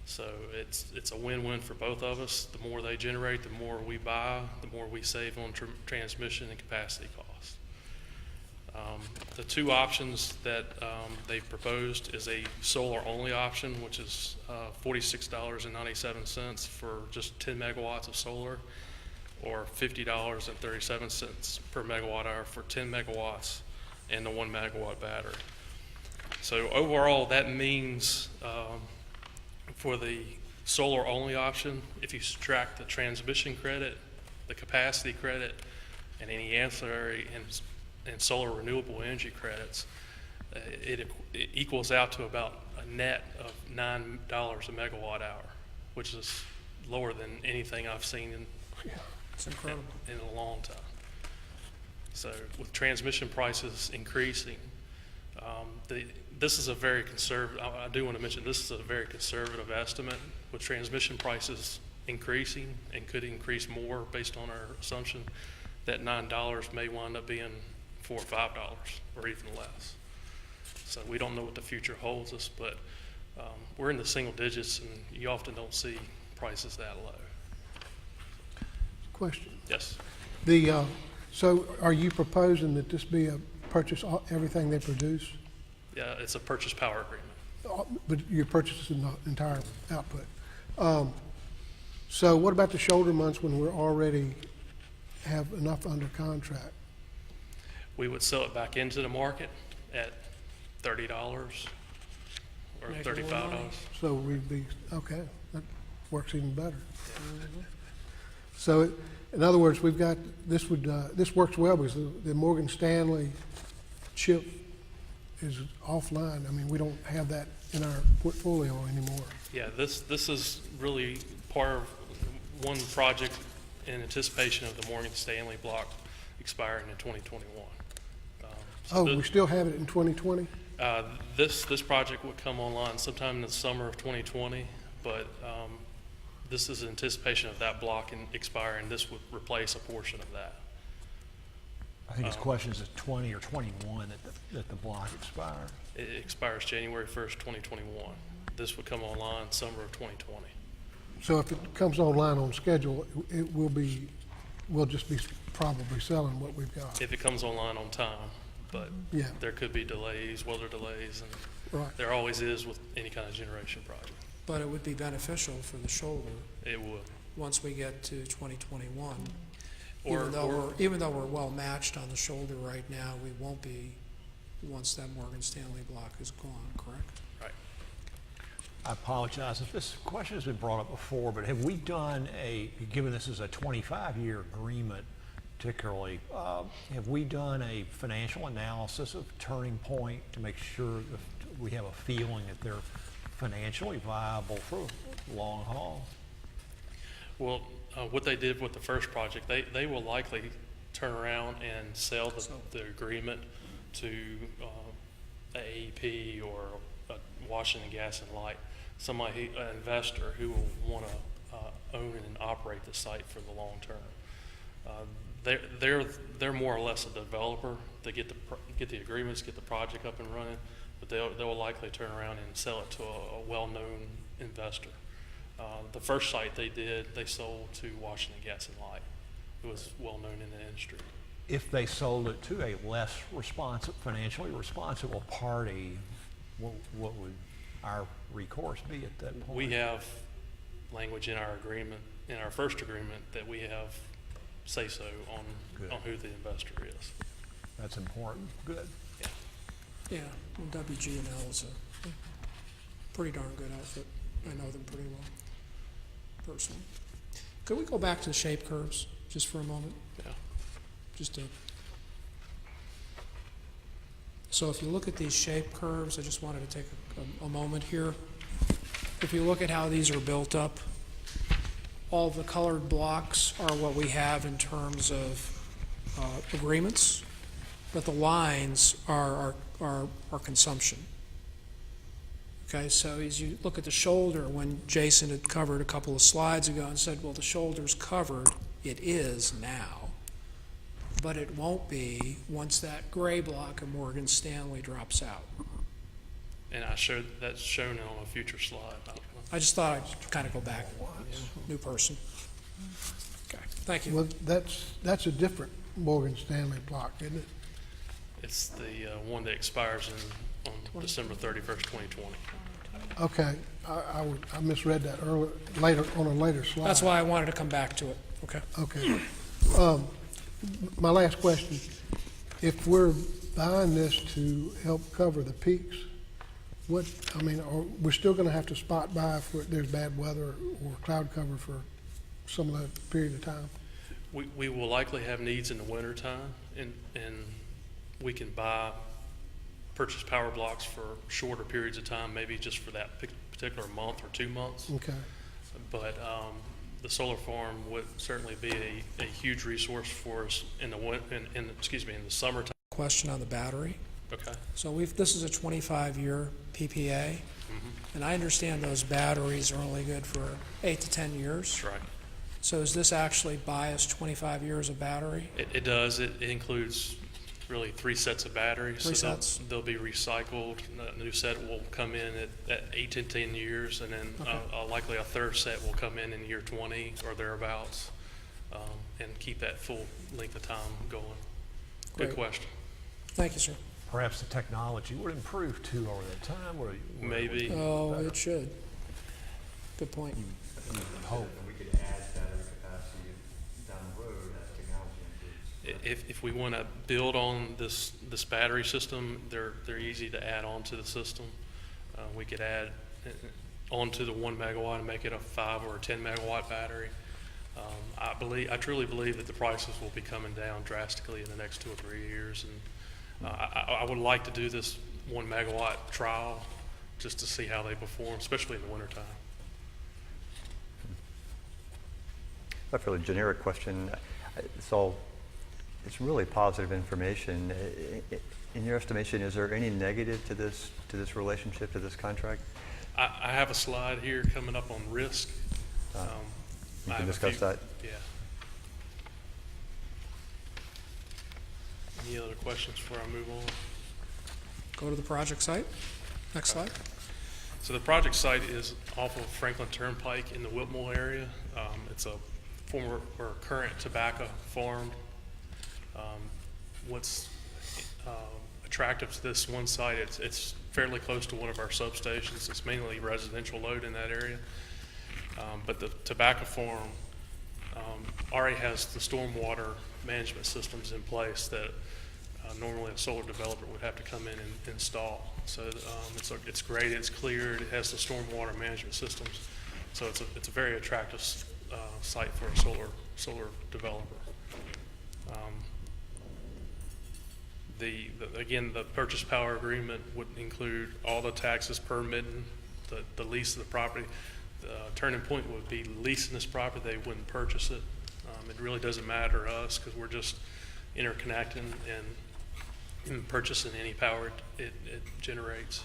So it's a win-win for both of us. The more they generate, the more we buy, the more we save on transmission and capacity costs. The two options that they've proposed is a solar-only option, which is $46.97 for just 10 megawatts of solar, or $50.37 per megawatt hour for 10 megawatts and the 1 megawatt battery. So overall, that means for the solar-only option, if you subtract the transmission credit, the capacity credit, and any ancillary and solar renewable energy credits, it equals out to about a net of $9 a megawatt hour, which is lower than anything I've seen
It's incredible.
in a long time. So with transmission prices increasing, this is a very conservative, I do want to mention, this is a very conservative estimate. With transmission prices increasing and could increase more based on our assumption, that $9 may wind up being $4 or $5 or even less. So we don't know what the future holds us, but we're in the single digits, and you often don't see prices that low.
Question.
Yes.
So are you proposing that this be a purchase, everything they produce?
Yeah, it's a purchase power agreement.
But you're purchasing the entire output. So what about the shoulder months when we're already have enough under contract?
We would sell it back into the market at $30 or
Make a little
$35.
money.
So we'd be, okay, that works even better. So in other words, we've got, this works well because the Morgan Stanley chip is offline. I mean, we don't have that in our portfolio anymore.
Yeah, this is really part of one project in anticipation of the Morgan Stanley block expiring in 2021.
Oh, we still have it in 2020?
This project would come online sometime in the summer of 2020, but this is in anticipation of that block expiring. This would replace a portion of that.
I think his question is 20 or 21 that the block expires.
It expires January 1st, 2021. This would come online summer of 2020.
So if it comes online on schedule, it will be, we'll just be probably selling what we've got.
If it comes online on time, but
Yeah.
there could be delays, weather delays, and
Right.
there always is with any kind of generation project.
But it would be beneficial for the shoulder
It would.
once we get to 2021.
Or-
Even though we're well matched on the shoulder right now, we won't be once that Morgan Stanley block is gone, correct?
Right.
I apologize if this question has been brought up before, but have we done given this is a 25-year agreement particularly, have we done a financial analysis of Turning Point to make sure that we have a feeling that they're financially viable for long haul?
Well, what they did with the first project, they will likely turn around and sell the agreement to AEP or Washington Gas and Light, an investor who will want to own and operate the site for the long term. They're more or less a developer. They get the agreements, get the project up and running, but they'll likely turn around and sell it to a well-known investor. The first site they sold to Washington Gas and Light, who was well-known in the industry.
If they sold it to a less financially responsible party, what would our recourse be at that point?
We have language in our agreement, in our first agreement, that we have say-so on who the investor is.
That's important. Good.
Yeah, well, WG&L is a pretty darn good outfit. I know them pretty well, personally. Could we go back to the shape curves just for a moment?
Yeah.
So if you look at these shape curves, I just wanted to take a moment here. If you look at how these are built up, all the colored blocks are what we have in terms of agreements, but the lines are consumption. Okay, so as you look at the shoulder, when Jason had covered a couple of slides ago and said, well, the shoulder's covered, it is now. But it won't be once that gray block of Morgan Stanley drops out.
And that's shown on a future slide.
I just thought I'd kind of go back. New person. Okay, thank you.
Well, that's a different Morgan Stanley block, isn't it?
It's the one that expires on December 31st, 2020.
Okay, I misread that later, on a later slide.
That's why I wanted to come back to it. Okay.
Okay. My last question, if we're buying this to help cover the peaks, we're still gonna have to spot buy if there's bad weather or cloud cover for some of that period of time?
We will likely have needs in the wintertime, and we can purchase power blocks for shorter periods of time, maybe just for that particular month or 2 months.
Okay.
But the solar farm would certainly be a huge resource for us in the summertime.
Question on the battery.
Okay.
So this is a 25-year PPA, and I understand those batteries are only good for 8 to 10 years.
That's right.
So is this actually biased 25 years of battery?
It does. It includes really 3 sets of batteries.
Three sets.
They'll be recycled. A new set will come in at 8 to 10 years, and then likely a third set will come in year 20 or thereabouts, and keep that full length of time going.
Great.
Good question.
Thank you, sir.
Perhaps the technology would improve too over that time, or
Maybe.
Oh, it should. Good point.
hope.
We could add battery capacity down the road as technology improves.
If we want to build on this battery system, they're easy to add on to the system. We could add onto the 1 megawatt and make it a 5 or a 10 megawatt battery. I truly believe that the prices will be coming down drastically in the next 2 or 3 years, and I would like to do this 1 megawatt trial just to see how they perform, especially in the wintertime.
A fairly generic question. It's really positive information. In your estimation, is there any negative to this relationship, to this contract?
I have a slide here coming up on risk.
You
I
can
have a
discuss
few-
that.
Yeah. Any other questions before I move on?
Go to the project site. Next slide.
So the project site is off of Franklin Turnpike in the Whitmore area. It's a former or current tobacco farm. What's attractive to this one site, it's fairly close to one of our substations. It's mainly residential load in that area. But the tobacco farm already has the stormwater management systems in place that normally a solar developer would have to come in and install. So it's graded, it's cleared, it has the stormwater management systems. So it's a very attractive site for a solar developer. Again, the purchase power agreement would include all the taxes, permitting, the lease of the property. The Turning Point would be leasing this property; they wouldn't purchase it. It really doesn't matter to us because we're just interconnecting and purchasing any power it generates.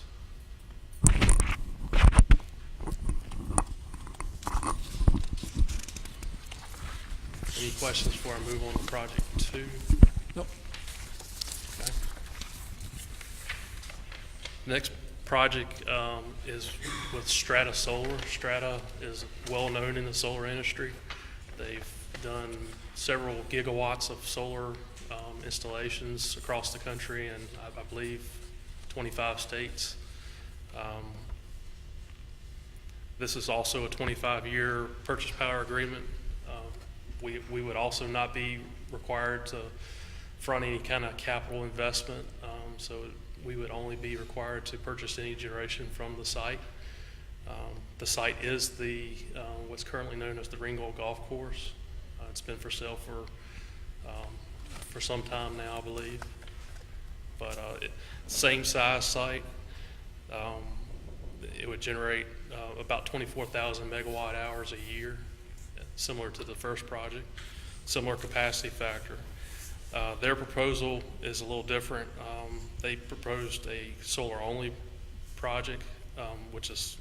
Any questions before I move on to project 2?
Nope.
Okay. Next project is with Strata Solar. Strata is well known in the solar industry. They've done several gigawatts of solar installations across the country and I believe 25 states. This is also a 25-year purchase power agreement. We would also not be required to front any kind of capital investment, so we would only be required to purchase any generation from the site. The site is what's currently known as the Ringgold Golf Course. It's been for sale for some time now, I believe. But same size site. It would generate about 24,000 megawatt hours a year, similar to the first project, similar capacity factor. Their proposal is a little different. They proposed a solar-only project which is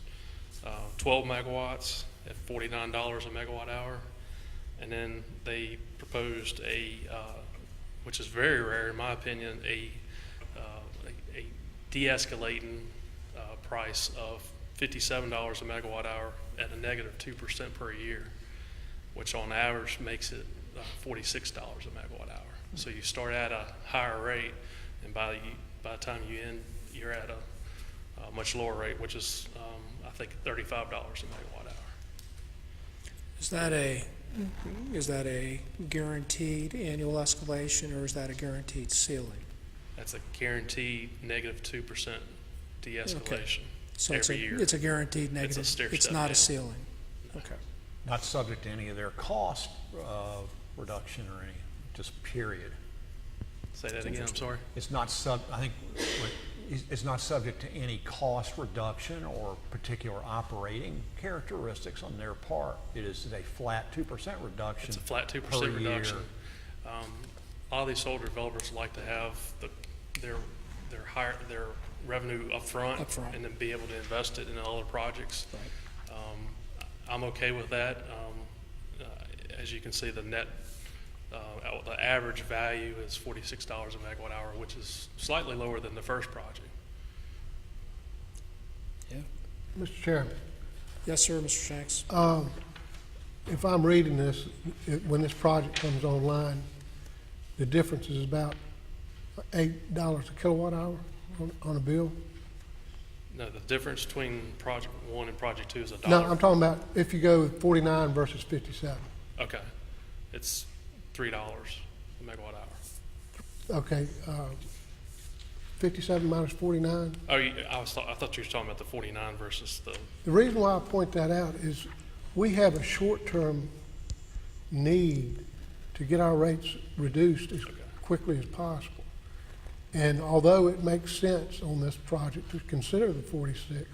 12 megawatts at $49 a megawatt hour. And then they proposed which is very rare in my opinion, a de-escalating price of $57 a megawatt hour at a negative 2% per year, which on average makes it $46 a megawatt hour. So you start at a higher rate, and by the time you end, you're at a much lower rate, which is I think $35 a megawatt hour.
Is that a guaranteed annual escalation, or is that a guaranteed ceiling?
That's a guaranteed negative 2% de-escalation
So
every year.
it's a guaranteed
It's a
negative.
stair
It's
step
not
down.
a ceiling. Okay.
Not subject to any of their cost reduction or any, just period.
Say that again, I'm sorry.
It's not it's not subject to any cost reduction or particular operating characteristics on their part. It is a flat 2% reduction.
It's a flat 2%
per year.
reduction. A lot of these solar developers like to have their revenue up front and then be able to invest it in other projects.
Right.
I'm okay with that. As you can see, the average value is $46 a megawatt hour, which is slightly lower than the first project.
Yeah.
Mr. Chairman,
Yes, sir, Mr. Shanks.
if I'm reading this, when this project comes online, the difference is about $8 a kilowatt hour on a bill?
No, the difference between project 1 and project 2 is $1.
No, I'm talking about if you go 49 versus 57.
Okay, it's $3 a megawatt hour.
Okay, 57 minus 49.
Oh, I thought you were talking about the 49 versus the.
The reason why I point that out is we have a short-term need to get our rates reduced as quickly as possible. And although it makes sense on this project to consider the 46,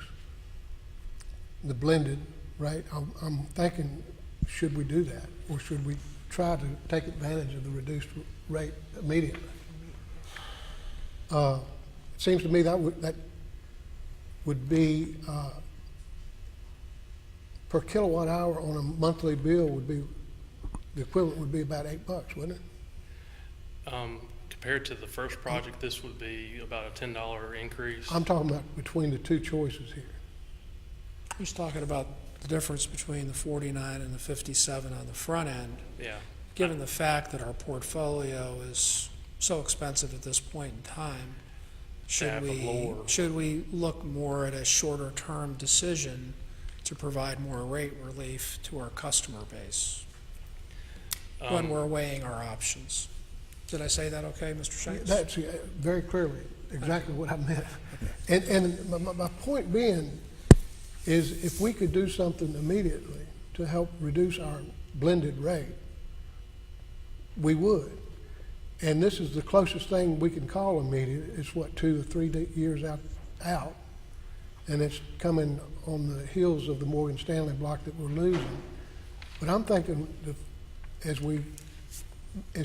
the blended rate, I'm thinking, should we do that? Or should we try to take advantage of the reduced rate immediately? It seems to me that would be per kilowatt hour on a monthly bill would be, the equivalent would be about $8, wouldn't it?
Compared to the first project, this would be about a $10 increase.
I'm talking about between the two choices here.
He's talking about the difference between the 49 and the 57 on the front end.
Yeah.
Given the fact that our portfolio is so expensive at this point in time, should we look more at a shorter term decision to provide more rate relief to our customer base when we're weighing our options? Did I say that okay, Mr. Shanks?
That's very clearly exactly what I meant. And my point being is if we could do something immediately to help reduce our blended rate, we would. And this is the closest thing we can call immediate. It's what, 2 to 3 years out. And it's coming on the heels of the Morgan Stanley block that we're losing. But I'm thinking that as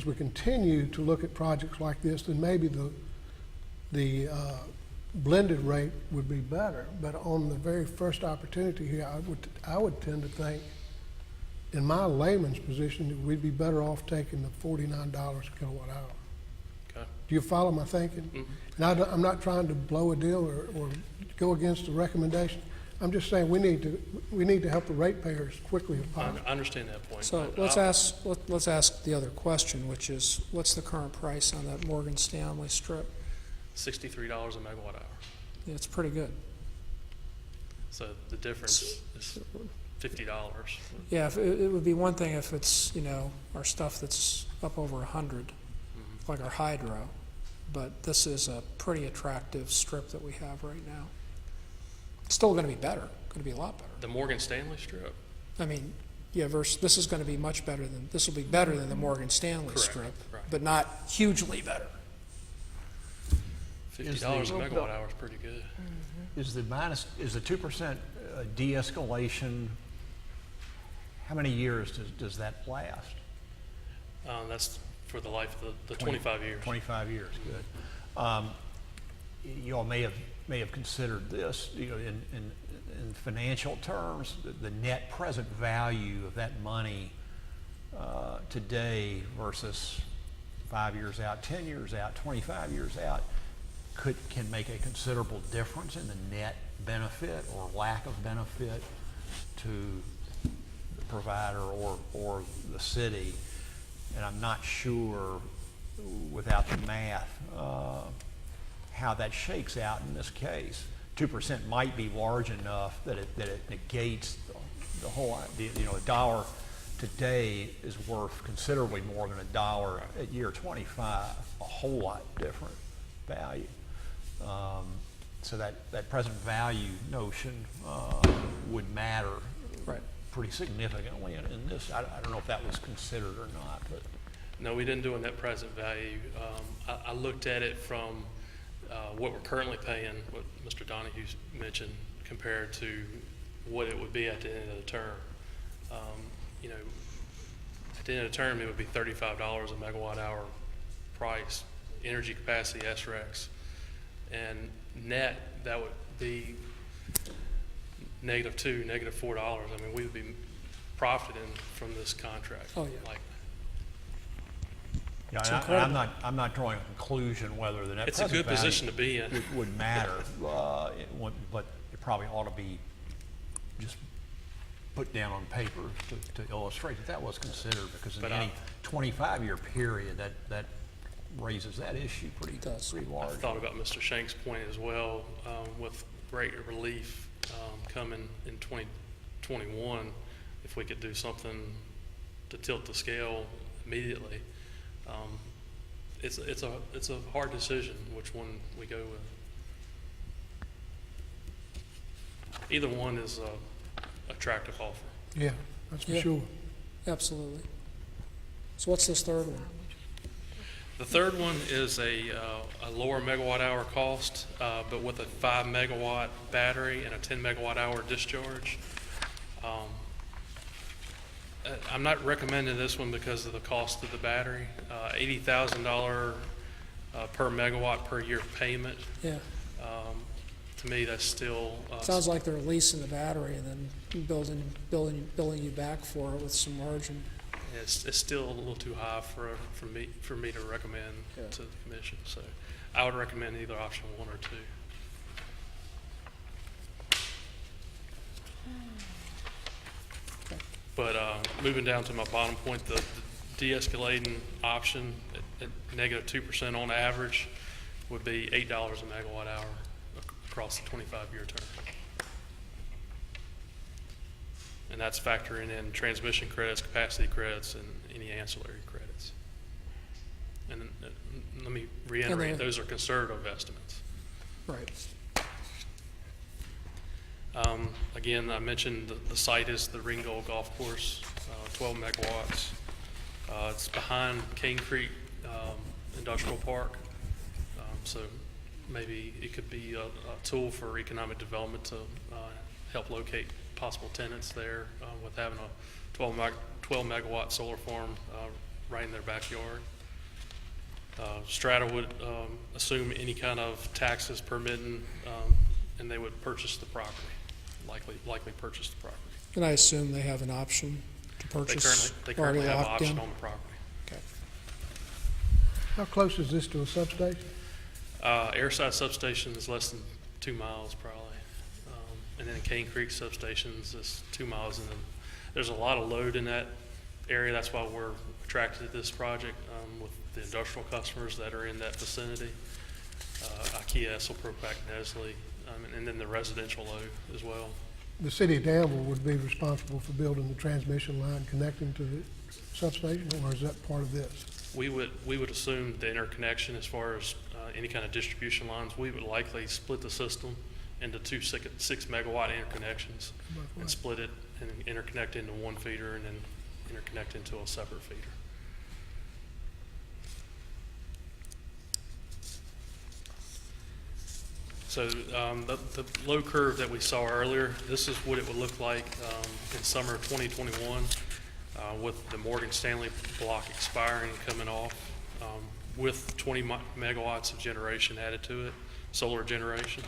we continue to look at projects like this, then maybe the blended rate would be better. But on the very first opportunity here, I would tend to think, in my layman's position, that we'd be better off taking the $49 a kilowatt hour.
Okay.
Do you follow my thinking?
Mm-hmm.
And I'm not trying to blow a deal or go against the recommendation. I'm just saying we need to help the ratepayers quickly as possible.
I understand that point.
So let's ask the other question, which is, what's the current price on that Morgan Stanley strip?
$63 a megawatt hour.
Yeah, it's pretty good.
So the difference is $50.
Yeah, it would be one thing if it's, our stuff that's up over 100, like our hydro, but this is a pretty attractive strip that we have right now. It's still going to be better, going to be a lot better.
The Morgan Stanley strip?
I mean, yeah, this is going to be much better than, this will be better than the Morgan Stanley
Correct,
strip,
right.
but not hugely better.
$50 a megawatt hour is pretty good.
Is the 2% de-escalation, how many years does that last?
That's for the life of the 25 years.
25 years, good. You all may have may have considered this, in financial terms, the net present value of that money today versus 5 years out, 10 years out, 25 years out, can make a considerable difference in the net benefit or lack of benefit to the provider or the city. And I'm not sure, without the math, how that shakes out in this case. 2% might be large enough that it negates the whole idea. A dollar today is worth considerably more than a dollar at year 25, a whole lot different value. So that present value notion would matter pretty significantly in this. I don't know if that was considered or not, but.
No, we didn't do a net present value. I looked at it from what we're currently paying, what Mr. Donahue mentioned, compared to what it would be at the end of the term. At the end of the term, it would be $35 a megawatt hour price, energy capacity SREX. And net, that would be -2, -4. I mean, we would be profiting from this contract.
Oh, yeah.
Like,
It's
Yeah,
incredible.
I'm not drawing a conclusion whether the net
it's a
present
good
value
position to be in.
would matter, but it probably ought to be just put down on paper to illustrate that was considered, because in
But
any 25-year period, that raises that issue pretty
does.
I
large.
thought about Mr. Shank's point as well, with rate relief coming in 2021, if we could do something to tilt the scale immediately. It's a hard decision which one we go with. Either one is a attractive offer.
Yeah, that's for
Yeah.
sure.
Absolutely. So what's this third one?
The third one is a lower megawatt hour cost, but with a 5 megawatt battery and a 10 megawatt hour discharge. I'm not recommending this one because of the cost of the battery. $80,000 per megawatt per year payment.
Yeah.
To me, that's still
Sounds like they're leasing the battery and then billing you back for it with some margin.
it's still a little too high for me to recommend
Yeah.
to the commission. So I would recommend either option 1 or 2. But moving down to my bottom point, the de-escalating option at -2% on average would be $8 a megawatt hour across the 25-year term. And that's factoring in transmission credits, capacity credits, and any ancillary credits. And let me reiterate, those are conservative estimates.
Right.
Again, I mentioned the site is the Ringgold Golf Course, 12 megawatts. It's behind Cane Creek Industrial Park, so maybe it could be a tool for economic development to help locate possible tenants there with having a 12 megawatt solar farm right in their backyard. Strata would assume any kind of taxes, permitting, and they would purchase the property, likely purchase the property.
And I assume they have an option to purchase
They currently
already
have an
locked
option
in?
on the property.
Okay.
How close is this to a substation?
Airside substation is less than 2 miles probably. And then Cane Creek substations is 2 miles. And then there's a lot of load in that area. That's why we're attracted to this project with the industrial customers that are in that vicinity. IKEA, Esselpropac, Nestle, and then the residential load as well.
The city of Danville would be responsible for building the transmission line connecting to the substation, or is that part of this?
We would assume the interconnection as far as any kind of distribution lines. We would likely split the system into 2 6 megawatt interconnections and split it and interconnect into one feeder and then interconnect into a separate feeder. So the low curve that we saw earlier, this is what it would look like in summer of 2021 with the Morgan Stanley block expiring and coming off with 20 megawatts of generation added to it, solar generation.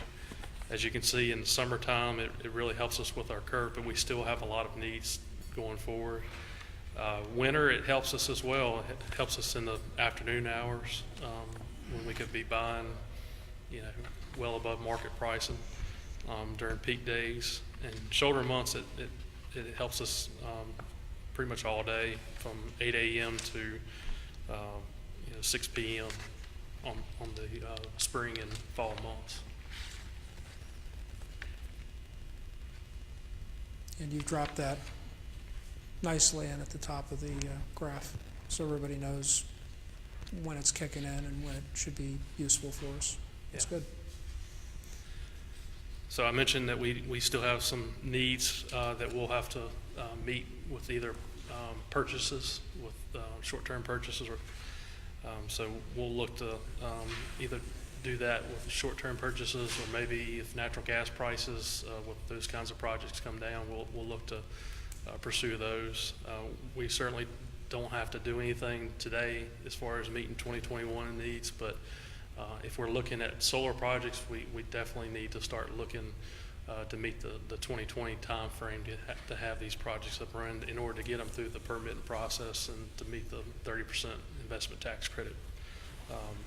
As you can see, in the summertime, it really helps us with our curve, but we still have a lot of needs going forward. Winter, it helps us as well. It helps us in the afternoon hours when we could be buying, well above market pricing during peak days. And shoulder months, it helps us pretty much all day from 8 a.m. to 6 p.m. on the spring and fall months.
And you've dropped that nicely in at the top of the graph, so everybody knows when it's kicking in and when it should be useful for us. That's
Yeah.
good.
So I mentioned that we still have some needs that we'll have to meet with either purchases, with short-term purchases, or so we'll look to either do that with short-term purchases, or maybe if natural gas prices with those kinds of projects come down, we'll look to pursue those. We certainly don't have to do anything today as far as meeting 2021 needs, but if we're looking at solar projects, we definitely need to start looking to meet the 2020 timeframe to have these projects up and running in order to get them through the permitting process and to meet the 30% investment tax credit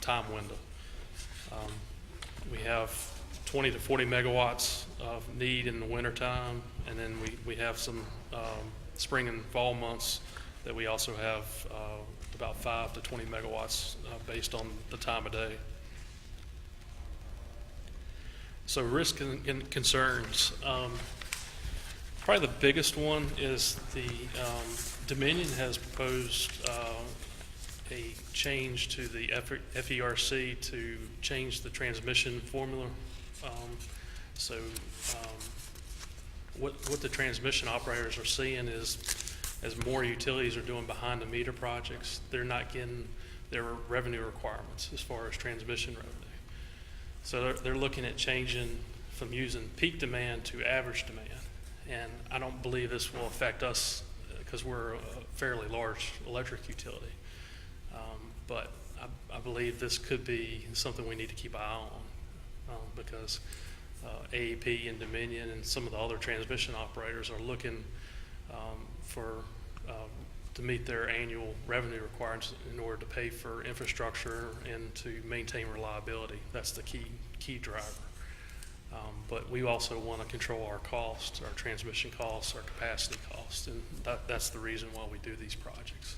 time window. We have 20 to 40 megawatts of need in the wintertime, and then we have some spring and fall months that we also have about 5 to 20 megawatts based on the time of day. So risk and concerns. Probably the biggest one is the Dominion has proposed a change to the FERC to change the transmission formula. What the transmission operators are seeing is, as more utilities are doing behind the meter projects, they're not getting their revenue requirements as far as transmission revenue. So they're looking at changing from using peak demand to average demand. And I don't believe this will affect us because we're a fairly large electric utility. But I believe this could be something we need to keep an eye on because AEP and Dominion and some of the other transmission operators are looking to meet their annual revenue requirements in order to pay for infrastructure and to maintain reliability. That's the key driver. But we also want to control our costs, our transmission costs, our capacity costs, and that's the reason why we do these projects.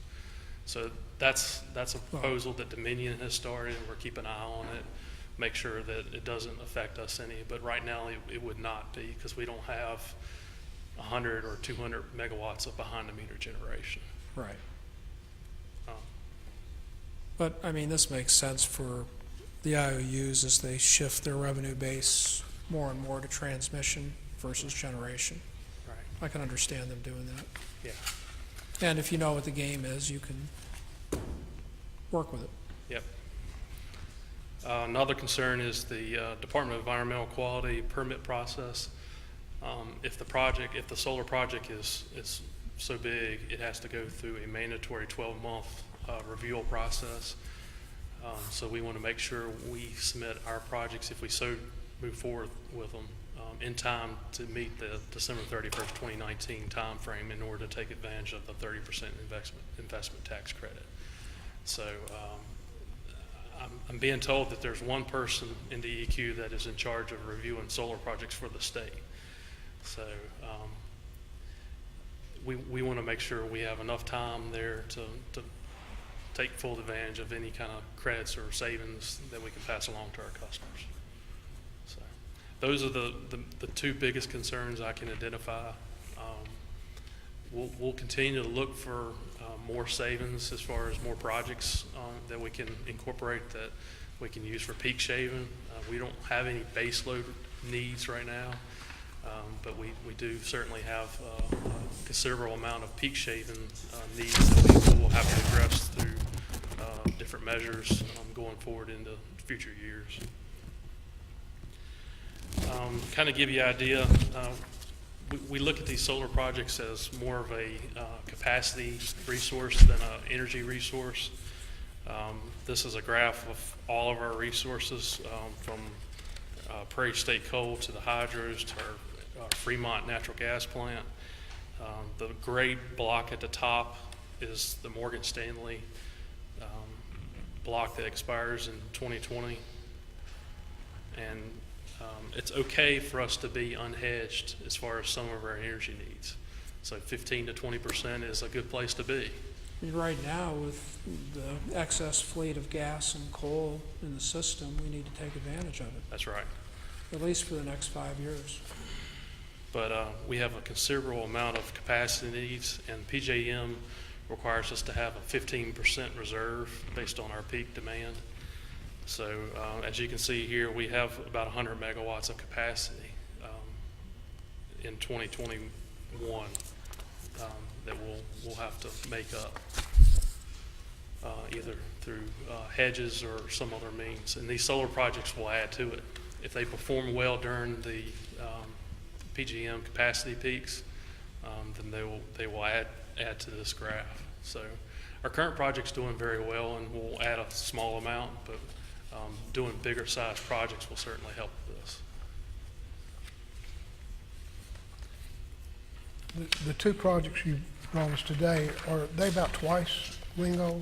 So that's a proposal that Dominion has started, and we're keeping an eye on it, make sure that it doesn't affect us any. But right now it would not be, because we don't have 100 or 200 megawatts of behind the meter generation.
Right. But, I mean, this makes sense for the IOUs as they shift their revenue base more and more to transmission versus generation.
Right.
I can understand them doing that.
Yeah.
And if you know what the game is, you can work with it.
Yep. Another concern is the Department of Environmental Quality permit process. If the solar project is so big, it has to go through a mandatory 12-month review process. So we want to make sure we submit our projects, if we so move forward with them, in time to meet the December 31st, 2019 timeframe in order to take advantage of the 30% investment tax credit. So I'm being told that there's one person in DEQ that is in charge of reviewing solar projects for the state. So we want to make sure we have enough time there to take full advantage of any kind of credits or savings that we can pass along to our customers. So those are the two biggest concerns I can identify. We'll continue to look for more savings as far as more projects that we can incorporate that we can use for peak shaving. We don't have any base load needs right now, but we do certainly have a considerable amount of peak shaving needs that we will have to address through different measures going forward into future years. Kind of give you an idea, we look at these solar projects as more of a capacity resource than an energy resource. This is a graph of all of our resources from Prairie State Coal to the hydros to our Fremont natural gas plant. The gray block at the top is the Morgan Stanley block that expires in 2020. And it's okay for us to be unhedged as far as some of our energy needs. So 15 to 20% is a good place to be.
Right now, with the excess fleet of gas and coal in the system, we need to take advantage of it,
That's right.
at least for the next 5 years.
But we have a considerable amount of capacity needs, and PJM requires us to have a 15% reserve based on our peak demand. So as you can see here, we have about 100 megawatts of capacity in 2021 that we'll have to make up either through hedges or some other means. And these solar projects will add to it. If they perform well during the PJM capacity peaks, then they will add to this graph. So our current project's doing very well, and we'll add a small amount, but doing bigger size projects will certainly help with this.
The two projects you brought us today, are they about twice Wingo?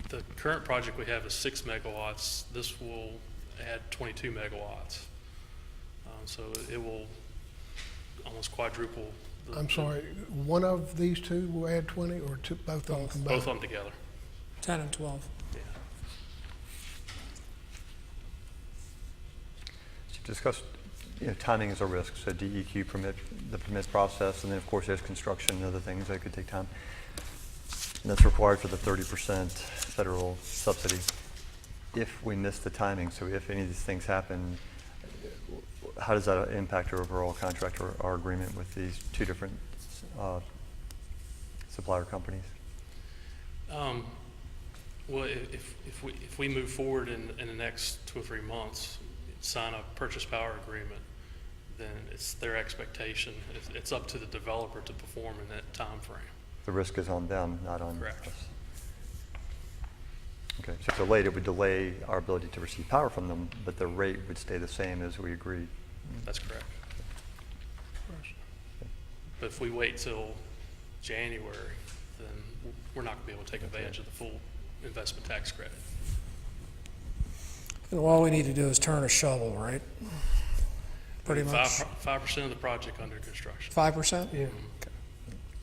The current project we have is 6 megawatts. This will add 22 megawatts. So it will almost quadruple.
I'm sorry, one of these two will add 20 or two, both of them combined?
Both of them together.
10 and 12.
Yeah.
So you discussed, timing is a risk, so DEQ the permit process, and then of course there's construction and other things that could take time. And that's required for the 30% federal subsidy. If we miss the timing, so if any of these things happen, how does that impact our overall contract or our agreement with these two different supplier companies?
Well, if we move forward in the next 2 or 3 months, sign a purchase power agreement, then it's their expectation. It's up to the developer to perform in that time frame.
The risk is on them, not on
Correct.
us. Okay, so if delayed, it would delay our ability to receive power from them, but the rate would stay the same as we agreed.
That's correct. But if we wait till January, then we're not going to be able to take advantage of the full investment tax credit.
And all we need to do is turn a shovel, right? Pretty much.
5% of the project under construction.
5%?
Yeah.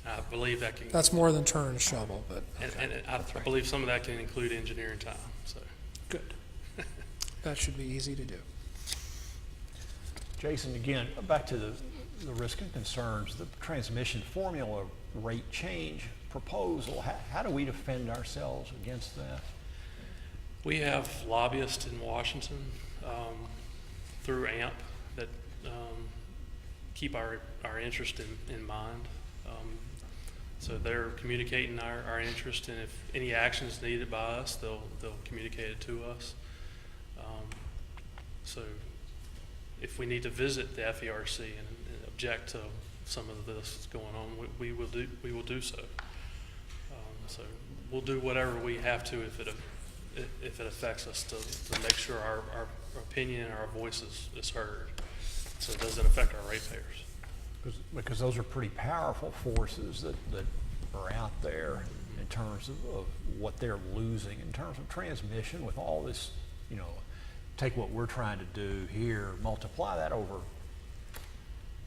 I believe that can,
That's more than turn a shovel, but
and I believe some of that can include engineering time, so.
good. That should be easy to do.
Jason, again, back to the risk and concerns, the transmission formula rate change proposal, how do we defend ourselves against that?
We have lobbyists in Washington through AMP that keep our interest in mind. So they're communicating our interest, and if any action is needed by us, they'll communicate it to us. So if we need to visit the FERC and object to some of this going on, we will do so. So we'll do whatever we have to if it affects us to make sure our opinion and our voice is heard, so it doesn't affect our ratepayers.
Because those are pretty powerful forces that are out there in terms of what they're losing in terms of transmission with all this, take what we're trying to do here, multiply that over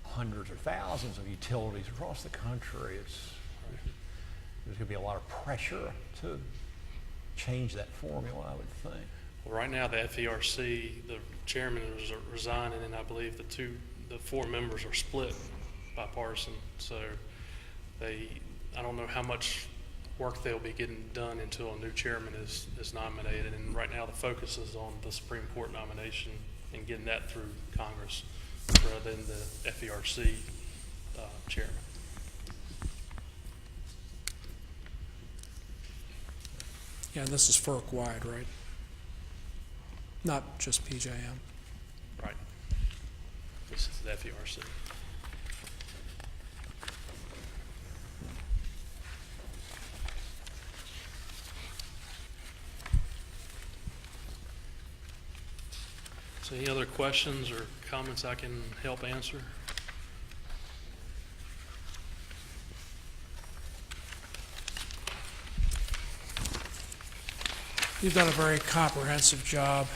hundreds or thousands of utilities across the country. There's going to be a lot of pressure to change that formula, I would think.
Well, right now the FERC, the chairman is resigning, and I believe the 4 members are split bipartisan. So I don't know how much work they'll be getting done until a new chairman is nominated. And right now the focus is on the Supreme Court nomination and getting that through Congress rather than the FERC chairman.
Yeah, and this is FERC-wide, right? Not just PJM.
Right. This is the FERC. So any other questions or comments I can help answer?
You've done a very comprehensive job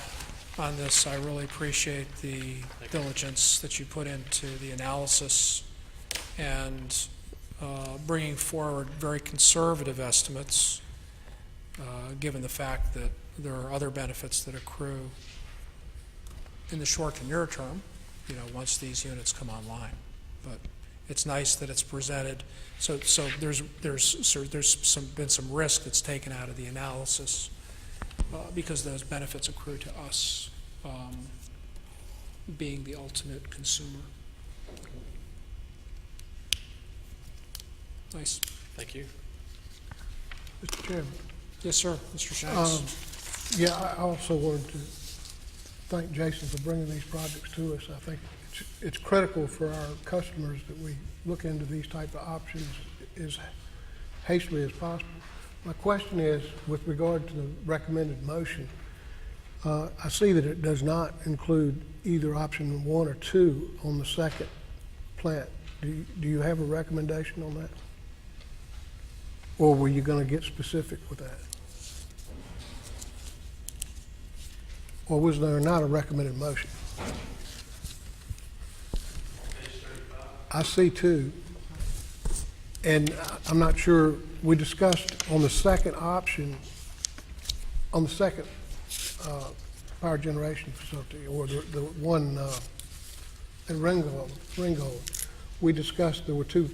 on this. I really appreciate the diligence that you put into the analysis and bringing forward very conservative estimates, given the fact that there are other benefits that accrue in the short to near term, once these units come online. But it's nice that it's presented. So there's been some risk that's taken out of the analysis because those benefits accrue to us, being the ultimate consumer. Nice.
Thank you.
Mr. Chairman.
Yes, sir, Mr. Shanks.
Yeah, I also wanted to thank Jason for bringing these projects to us. I think it's critical for our customers that we look into these type of options as hastily as possible. My question is, with regard to the recommended motion, I see that it does not include either option 1 or 2 on the second plant. Do you have a recommendation on that? Or were you going to get specific with that? Or was there not a recommended motion? I see 2. And I'm not sure, we discussed on the second option, on the second power generation facility, or the one at Ringgold, we discussed there were two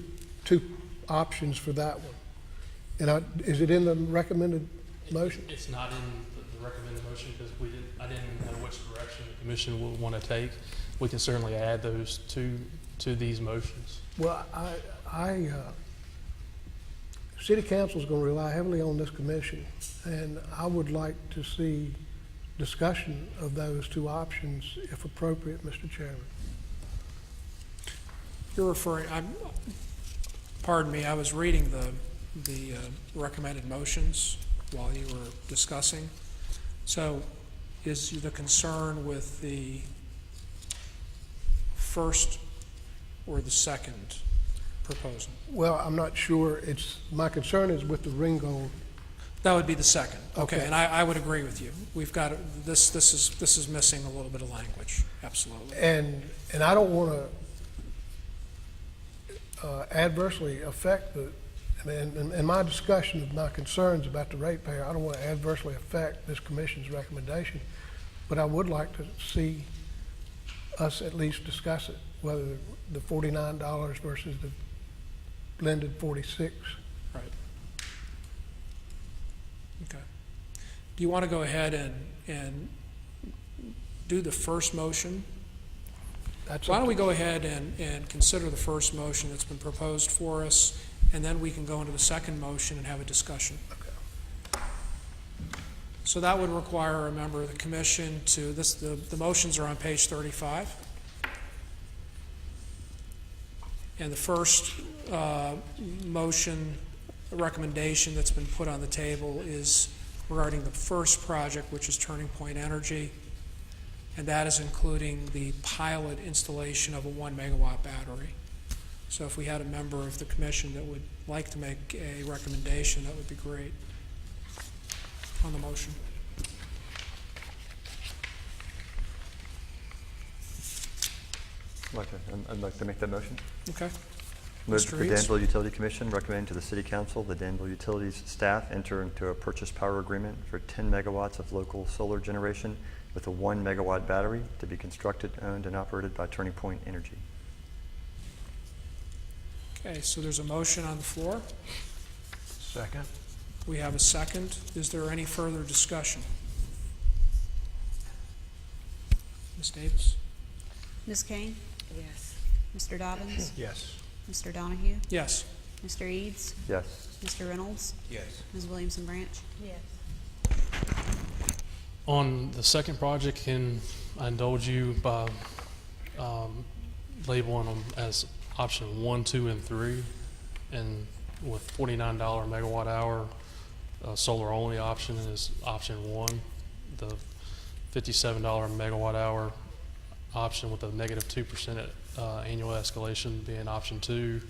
options for that one. And is it in the recommended motion?
It's not in the recommended motion because I didn't know which direction the commission would want to take. We can certainly add those to these motions.
Well, City Council is going to rely heavily on this commission, and I would like to see discussion of those 2 options, if appropriate, Mr. Chairman.
You're referring, pardon me, I was reading the recommended motions while you were discussing. So is the concern with the first or the second proposal?
Well, I'm not sure. My concern is with the Ringgold.
That would be the second. Okay,
Okay.
and I would agree with you. We've got, this is missing a little bit of language, absolutely.
And I don't want to adversely affect in my discussion of my concerns about the ratepayer, I don't want to adversely affect this commission's recommendation, but I would like to see us at least discuss it, whether the $49 versus the blended 46.
Right. Okay. Do you want to go ahead and do the first motion? Why don't we go ahead and consider the first motion that's been proposed for us, and then we can go into the second motion and have a discussion.
Okay.
So that would require a member of the commission to, the motions are on page 35. And the first motion recommendation that's been put on the table is regarding the first project, which is Turning Point Energy, and that is including the pilot installation of a 1 megawatt battery. So if we had a member of the commission that would like to make a recommendation, that would be great on the motion.
I'd like to make that motion.
Okay.
Move
Mr.
that the
Eads?
Danville Utility Commission recommend to the City Council the Danville Utilities staff enter into a purchase power agreement for 10 megawatts of local solar generation with a 1 megawatt battery to be constructed, owned, and operated by Turning Point Energy.
Okay, so there's a motion on the floor.
Second.
We have a second. Is there any further discussion? Ms. Davis?
Ms. Kane?
Yes.
Mr. Dobbins?
Yes.
Mr. Donahue?
Yes.
Mr. Eads?
Yes.
Mr. Reynolds?
Yes.
Ms. Williamson Branch?
Yes.
On the second project, can I indulge you by labeling them as option 1, 2, and 3, and with $49 megawatt hour, solar only option is option 1. The $57 megawatt hour option with a negative 2% annual escalation being option 2,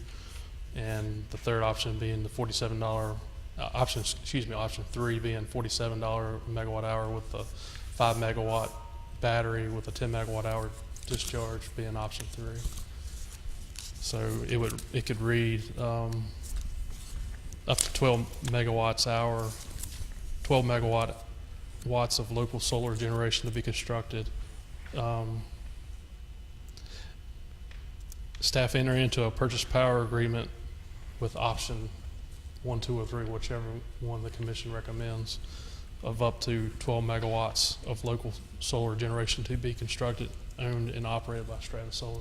and the third option being the $47 option 3 being $47 megawatt hour with the 5 megawatt battery with a 10 megawatt hour discharge being option 3. So it could read up to 12 megawatts hour, 12 megawatt watts of local solar generation to be constructed. Staff enter into a purchase power agreement with option 1, 2, or 3, whichever one the commission recommends, of up to 12 megawatts of local solar generation to be constructed, owned, and operated by Strata Solar.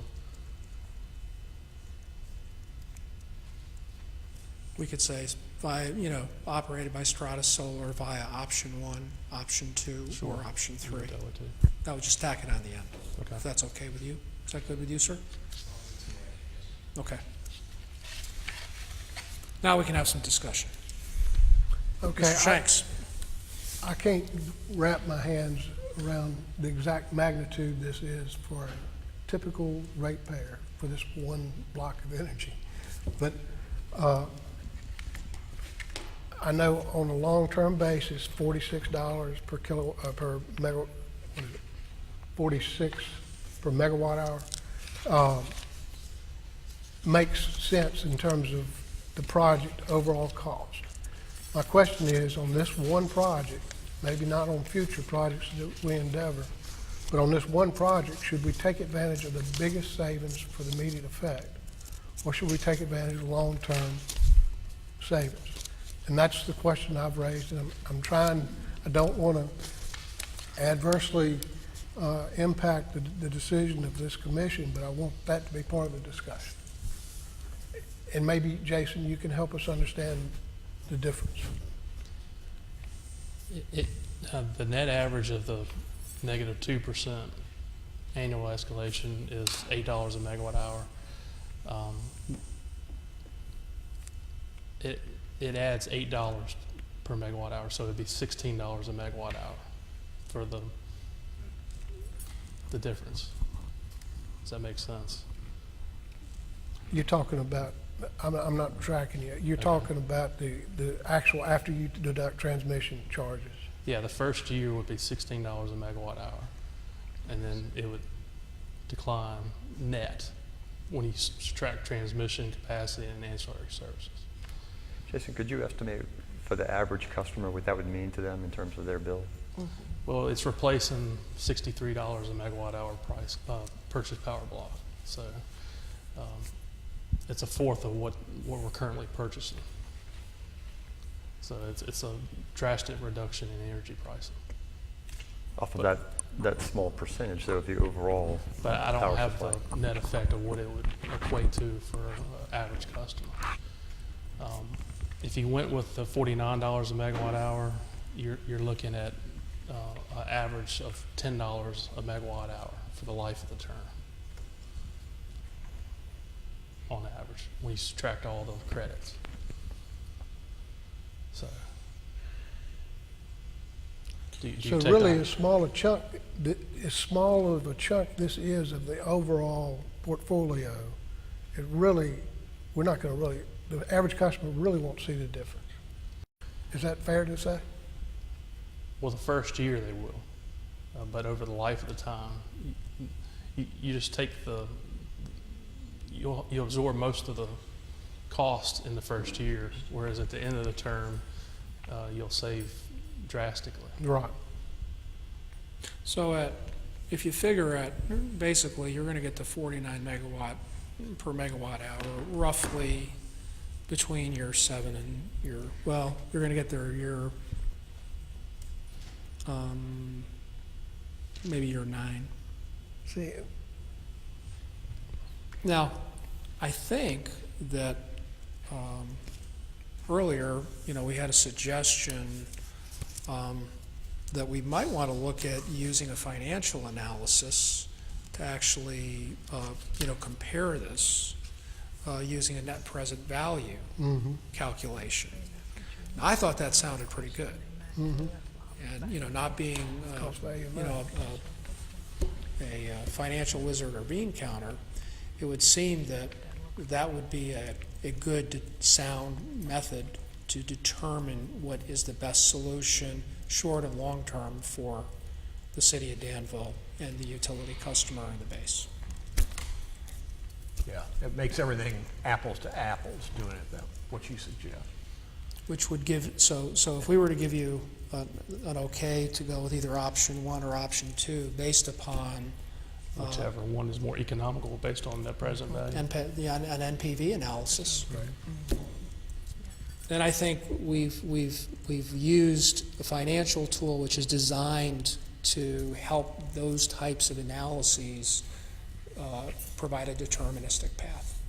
We could say operated by Strata Solar via option 1, option 2,
Sure.
or option 3.
That way too.
That would just tack it on the end,
Okay.
if that's okay with you. Is that good with you, sir? Okay. Now we can have some discussion.
Okay,
Mr. Shanks?
I can't wrap my hands around the exact magnitude this is for a typical ratepayer for this one block of energy. But I know on a long-term basis, $46 per per megawatt, 46 per megawatt hour makes sense in terms of the project overall cost. My question is, on this one project, maybe not on future projects that we endeavor, but on this one project, should we take advantage of the biggest savings for the immediate effect? Or should we take advantage of long-term savings? And that's the question I've raised, and I don't want to adversely impact the decision of this commission, but I want that to be part of the discussion. And maybe, Jason, you can help us understand the difference.
The net average of the negative 2% annual escalation is $8 a megawatt hour. It adds $8 per megawatt hour, so it'd be $16 a megawatt hour for the difference. Does that make sense?
You're talking about, I'm not tracking you. You're talking about the actual, after you deduct transmission charges.
Yeah, the first year would be $16 a megawatt hour, and then it would decline net when you subtract transmission capacity and ancillary services.
Jason, could you estimate for the average customer what that would mean to them in terms of their bill?
Well, it's replacing $63 a megawatt hour price purchase power block. So it's a fourth of what we're currently purchasing. So it's a drastic reduction in energy pricing.
Off of that small percentage, though, of the overall
But I don't
power
have
supply.
the net effect of what it would equate to for an average customer. If you went with the $49 a megawatt hour, you're looking at an average of $10 a megawatt hour for the life of the term, on average, when you subtract all the credits. So, do you
So
take
really,
that?
as small of a chunk this is of the overall portfolio, it really, we're not going to really, the average customer really won't see the difference. Is that fair to say?
Well, the first year they will, but over the life of the time, you just take you'll absorb most of the cost in the first year, whereas at the end of the term, you'll save drastically.
Right.
So if you figure at, basically, you're going to get the 49 megawatt per megawatt hour, roughly between year 7 and year, well, you're going to get there maybe year 9.
See,
Now, I think that earlier, we had a suggestion that we might want to look at using a financial analysis to actually, compare this using a net present value calculation. Now, I thought that sounded pretty good. And, not being,
Cost value of money.
financial wizard or bean counter, it would seem that that would be a good, sound method to determine what is the best solution, short and long term, for the city of Danville and the utility customer and the base.
Yeah, it makes everything apples to apples, doing it that, what you suggest.
Which would give, so if we were to give you an okay to go with either option 1 or option 2 based upon
Whichever one is more economical based on net present value.
an NPV analysis, then I think we've used a financial tool which is designed to help those types of analyses provide a deterministic path.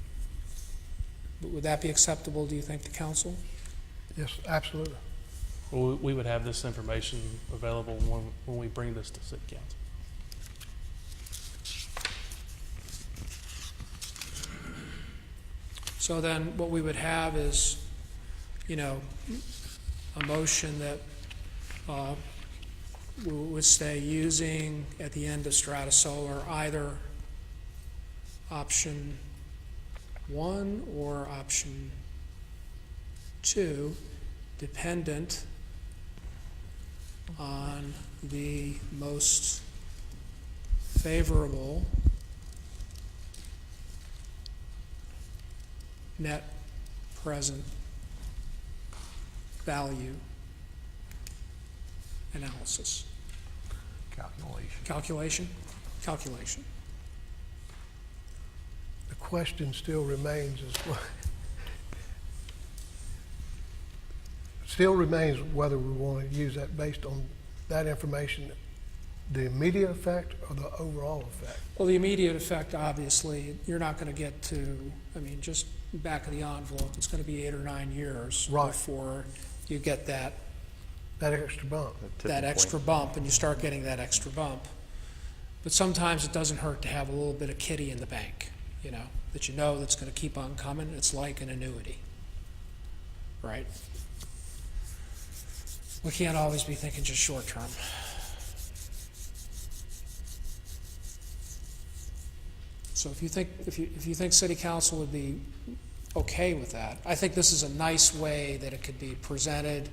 Would that be acceptable, do you think, to council?
Yes, absolutely.
Well, we would have this information available when we bring this to city council.
So then what we would have is, you know, a motion that we would stay using at the end of Strata Solar either option 1 or option 2, dependent on the most favorable net present value analysis. Calculation?
The question still remains whether we want to use that based on that information, the immediate effect or the overall effect.
Well, the immediate effect, obviously, you're not going to get to, I mean, just back of the envelope, it's going to be 8 or 9 years
Right.
before you get that
Extra bump.
extra bump, and you start getting that extra bump. But sometimes it doesn't hurt to have a little bit of kitty in the bank, you know that's going to keep on coming. It's like an annuity, right? We can't always be thinking just short term. So if you think city council would be okay with that, I think this is a nice way that it could be presented,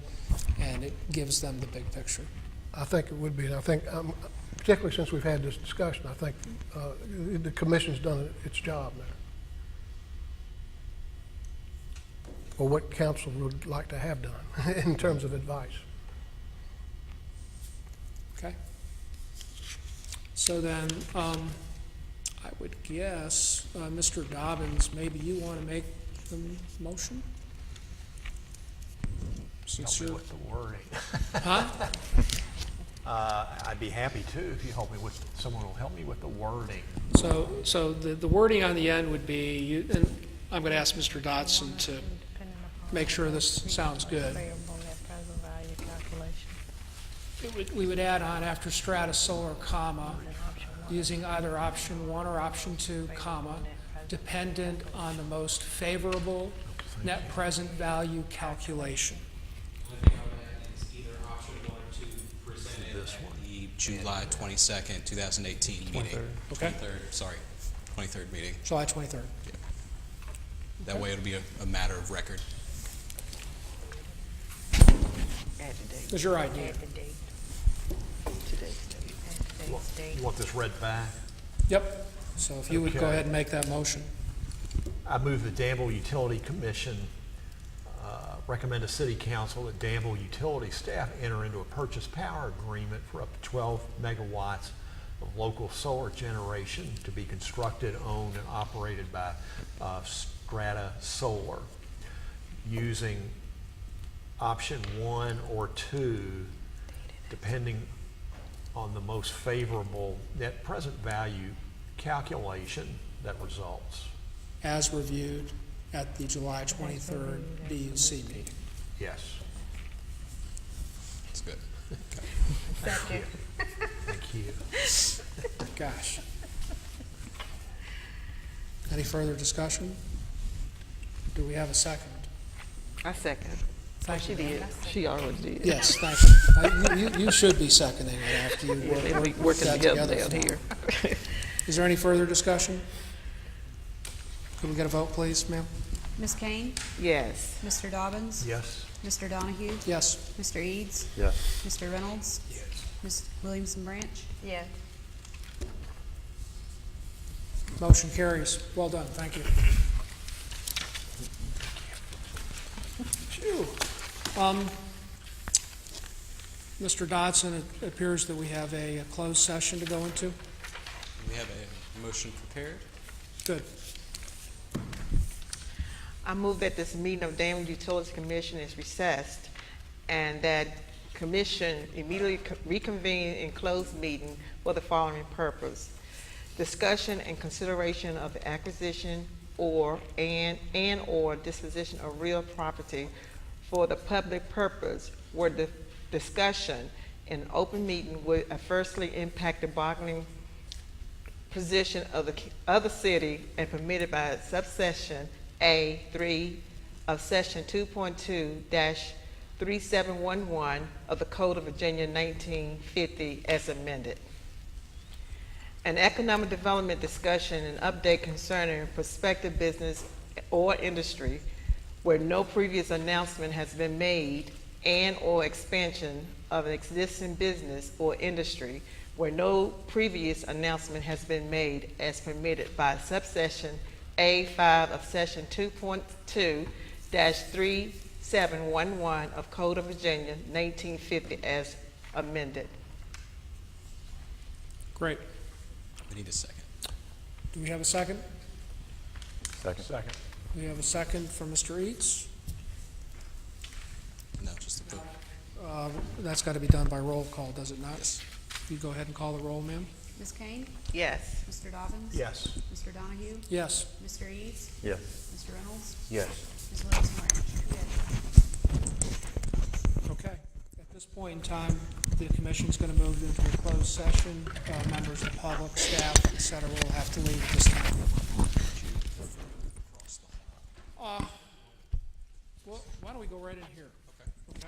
and it gives them the big picture.
I think it would be, and I think, particularly since we've had this discussion, I think the commission's done its job there. Or what council would like to have done in terms of advice.
Okay? So then, I would guess, Mr. Dobbins, maybe you want to make the motion? Since
Help me
you're,
with the wording.
huh?
I'd be happy to if you help me with, someone will help me with the wording.
So the wording on the end would be, and I'm going to ask Mr. Dotson to make sure this sounds good. We would add on after Strata Solar, comma, using either option 1 or option 2, comma, dependent on the most favorable net present value calculation.
Either option 1 or 2 presented at the July 22nd, 2018 meeting.
23rd.
Okay.
23rd meeting.
July 23rd.
That way it'll be a matter of record.
Add the date.
Is your idea?
Add the date.
Today's date.
Add today's date.
You want this read back?
Yep. So if you would go
Okay.
ahead and make that motion.
I move the Danville Utility Commission recommend to City Council that Danville Utility staff enter into a purchase power agreement for up to 12 megawatts of local solar generation to be constructed, owned, and operated by Strata Solar, using option 1 or 2, depending on the most favorable net present value calculation that results.
As reviewed at the July 23rd B&C meeting.
Yes.
That's good.
Second.
Thank you.
Gosh. Any further discussion? Do we have a second?
I second.
Thank
She
you.
did. She already did.
Yes, thank you. You should be seconding it after you
Yeah, they
work
working
that
together
together.
down here.
Is there any further discussion? Could we get a vote, please, ma'am?
Ms. Kane?
Yes.
Mr. Dobbins?
Yes.
Mr. Donahue?
Yes.
Mr. Eads?
Yes.
Mr. Reynolds?
Yes.
Ms. Williamson Branch?
Yes.
Motion carries. Well done, thank you. Phew. Mr. Dodson, it appears that we have a closed session to go into.
We have a motion prepared.
Good.
I move that this meeting of Dane Utility Commission is recessed and that commission immediately reconvene in closed meeting for the following purpose: discussion and consideration of the acquisition or disposition of real property for the public purpose, where the discussion in open meeting would adversely impact the bargaining position of the city and permitted by subsection A3 of section 2.2-3711 of the Code of Virginia 1950 as amended. An economic development discussion and update concerning prospective business or industry where no previous announcement has been made, and or expansion of an existing business or industry where no previous announcement has been made as permitted by subsection A5 of section 2.2-3711 of Code of Virginia 1950 as amended.
Great.
We need a second.
Do we have a second?
Second.
Second.
We have a second from Mr. Eads.
No, just a vote.
That's got to be done by roll call, does it not?
Yes.
You go ahead and call the roll, ma'am.
Ms. Kane?
Yes.
Mr. Dobbins?
Yes.
Mr. Donahue?
Yes.
Mr. Eads?
Yes.
Mr. Reynolds?
Yes.
Ms. Williamson Branch?
Okay. At this point in time, the commission's going to move into a closed session. Members of the public, staff, et cetera, will have to leave at this time. Well, why don't we go right in here? Okay.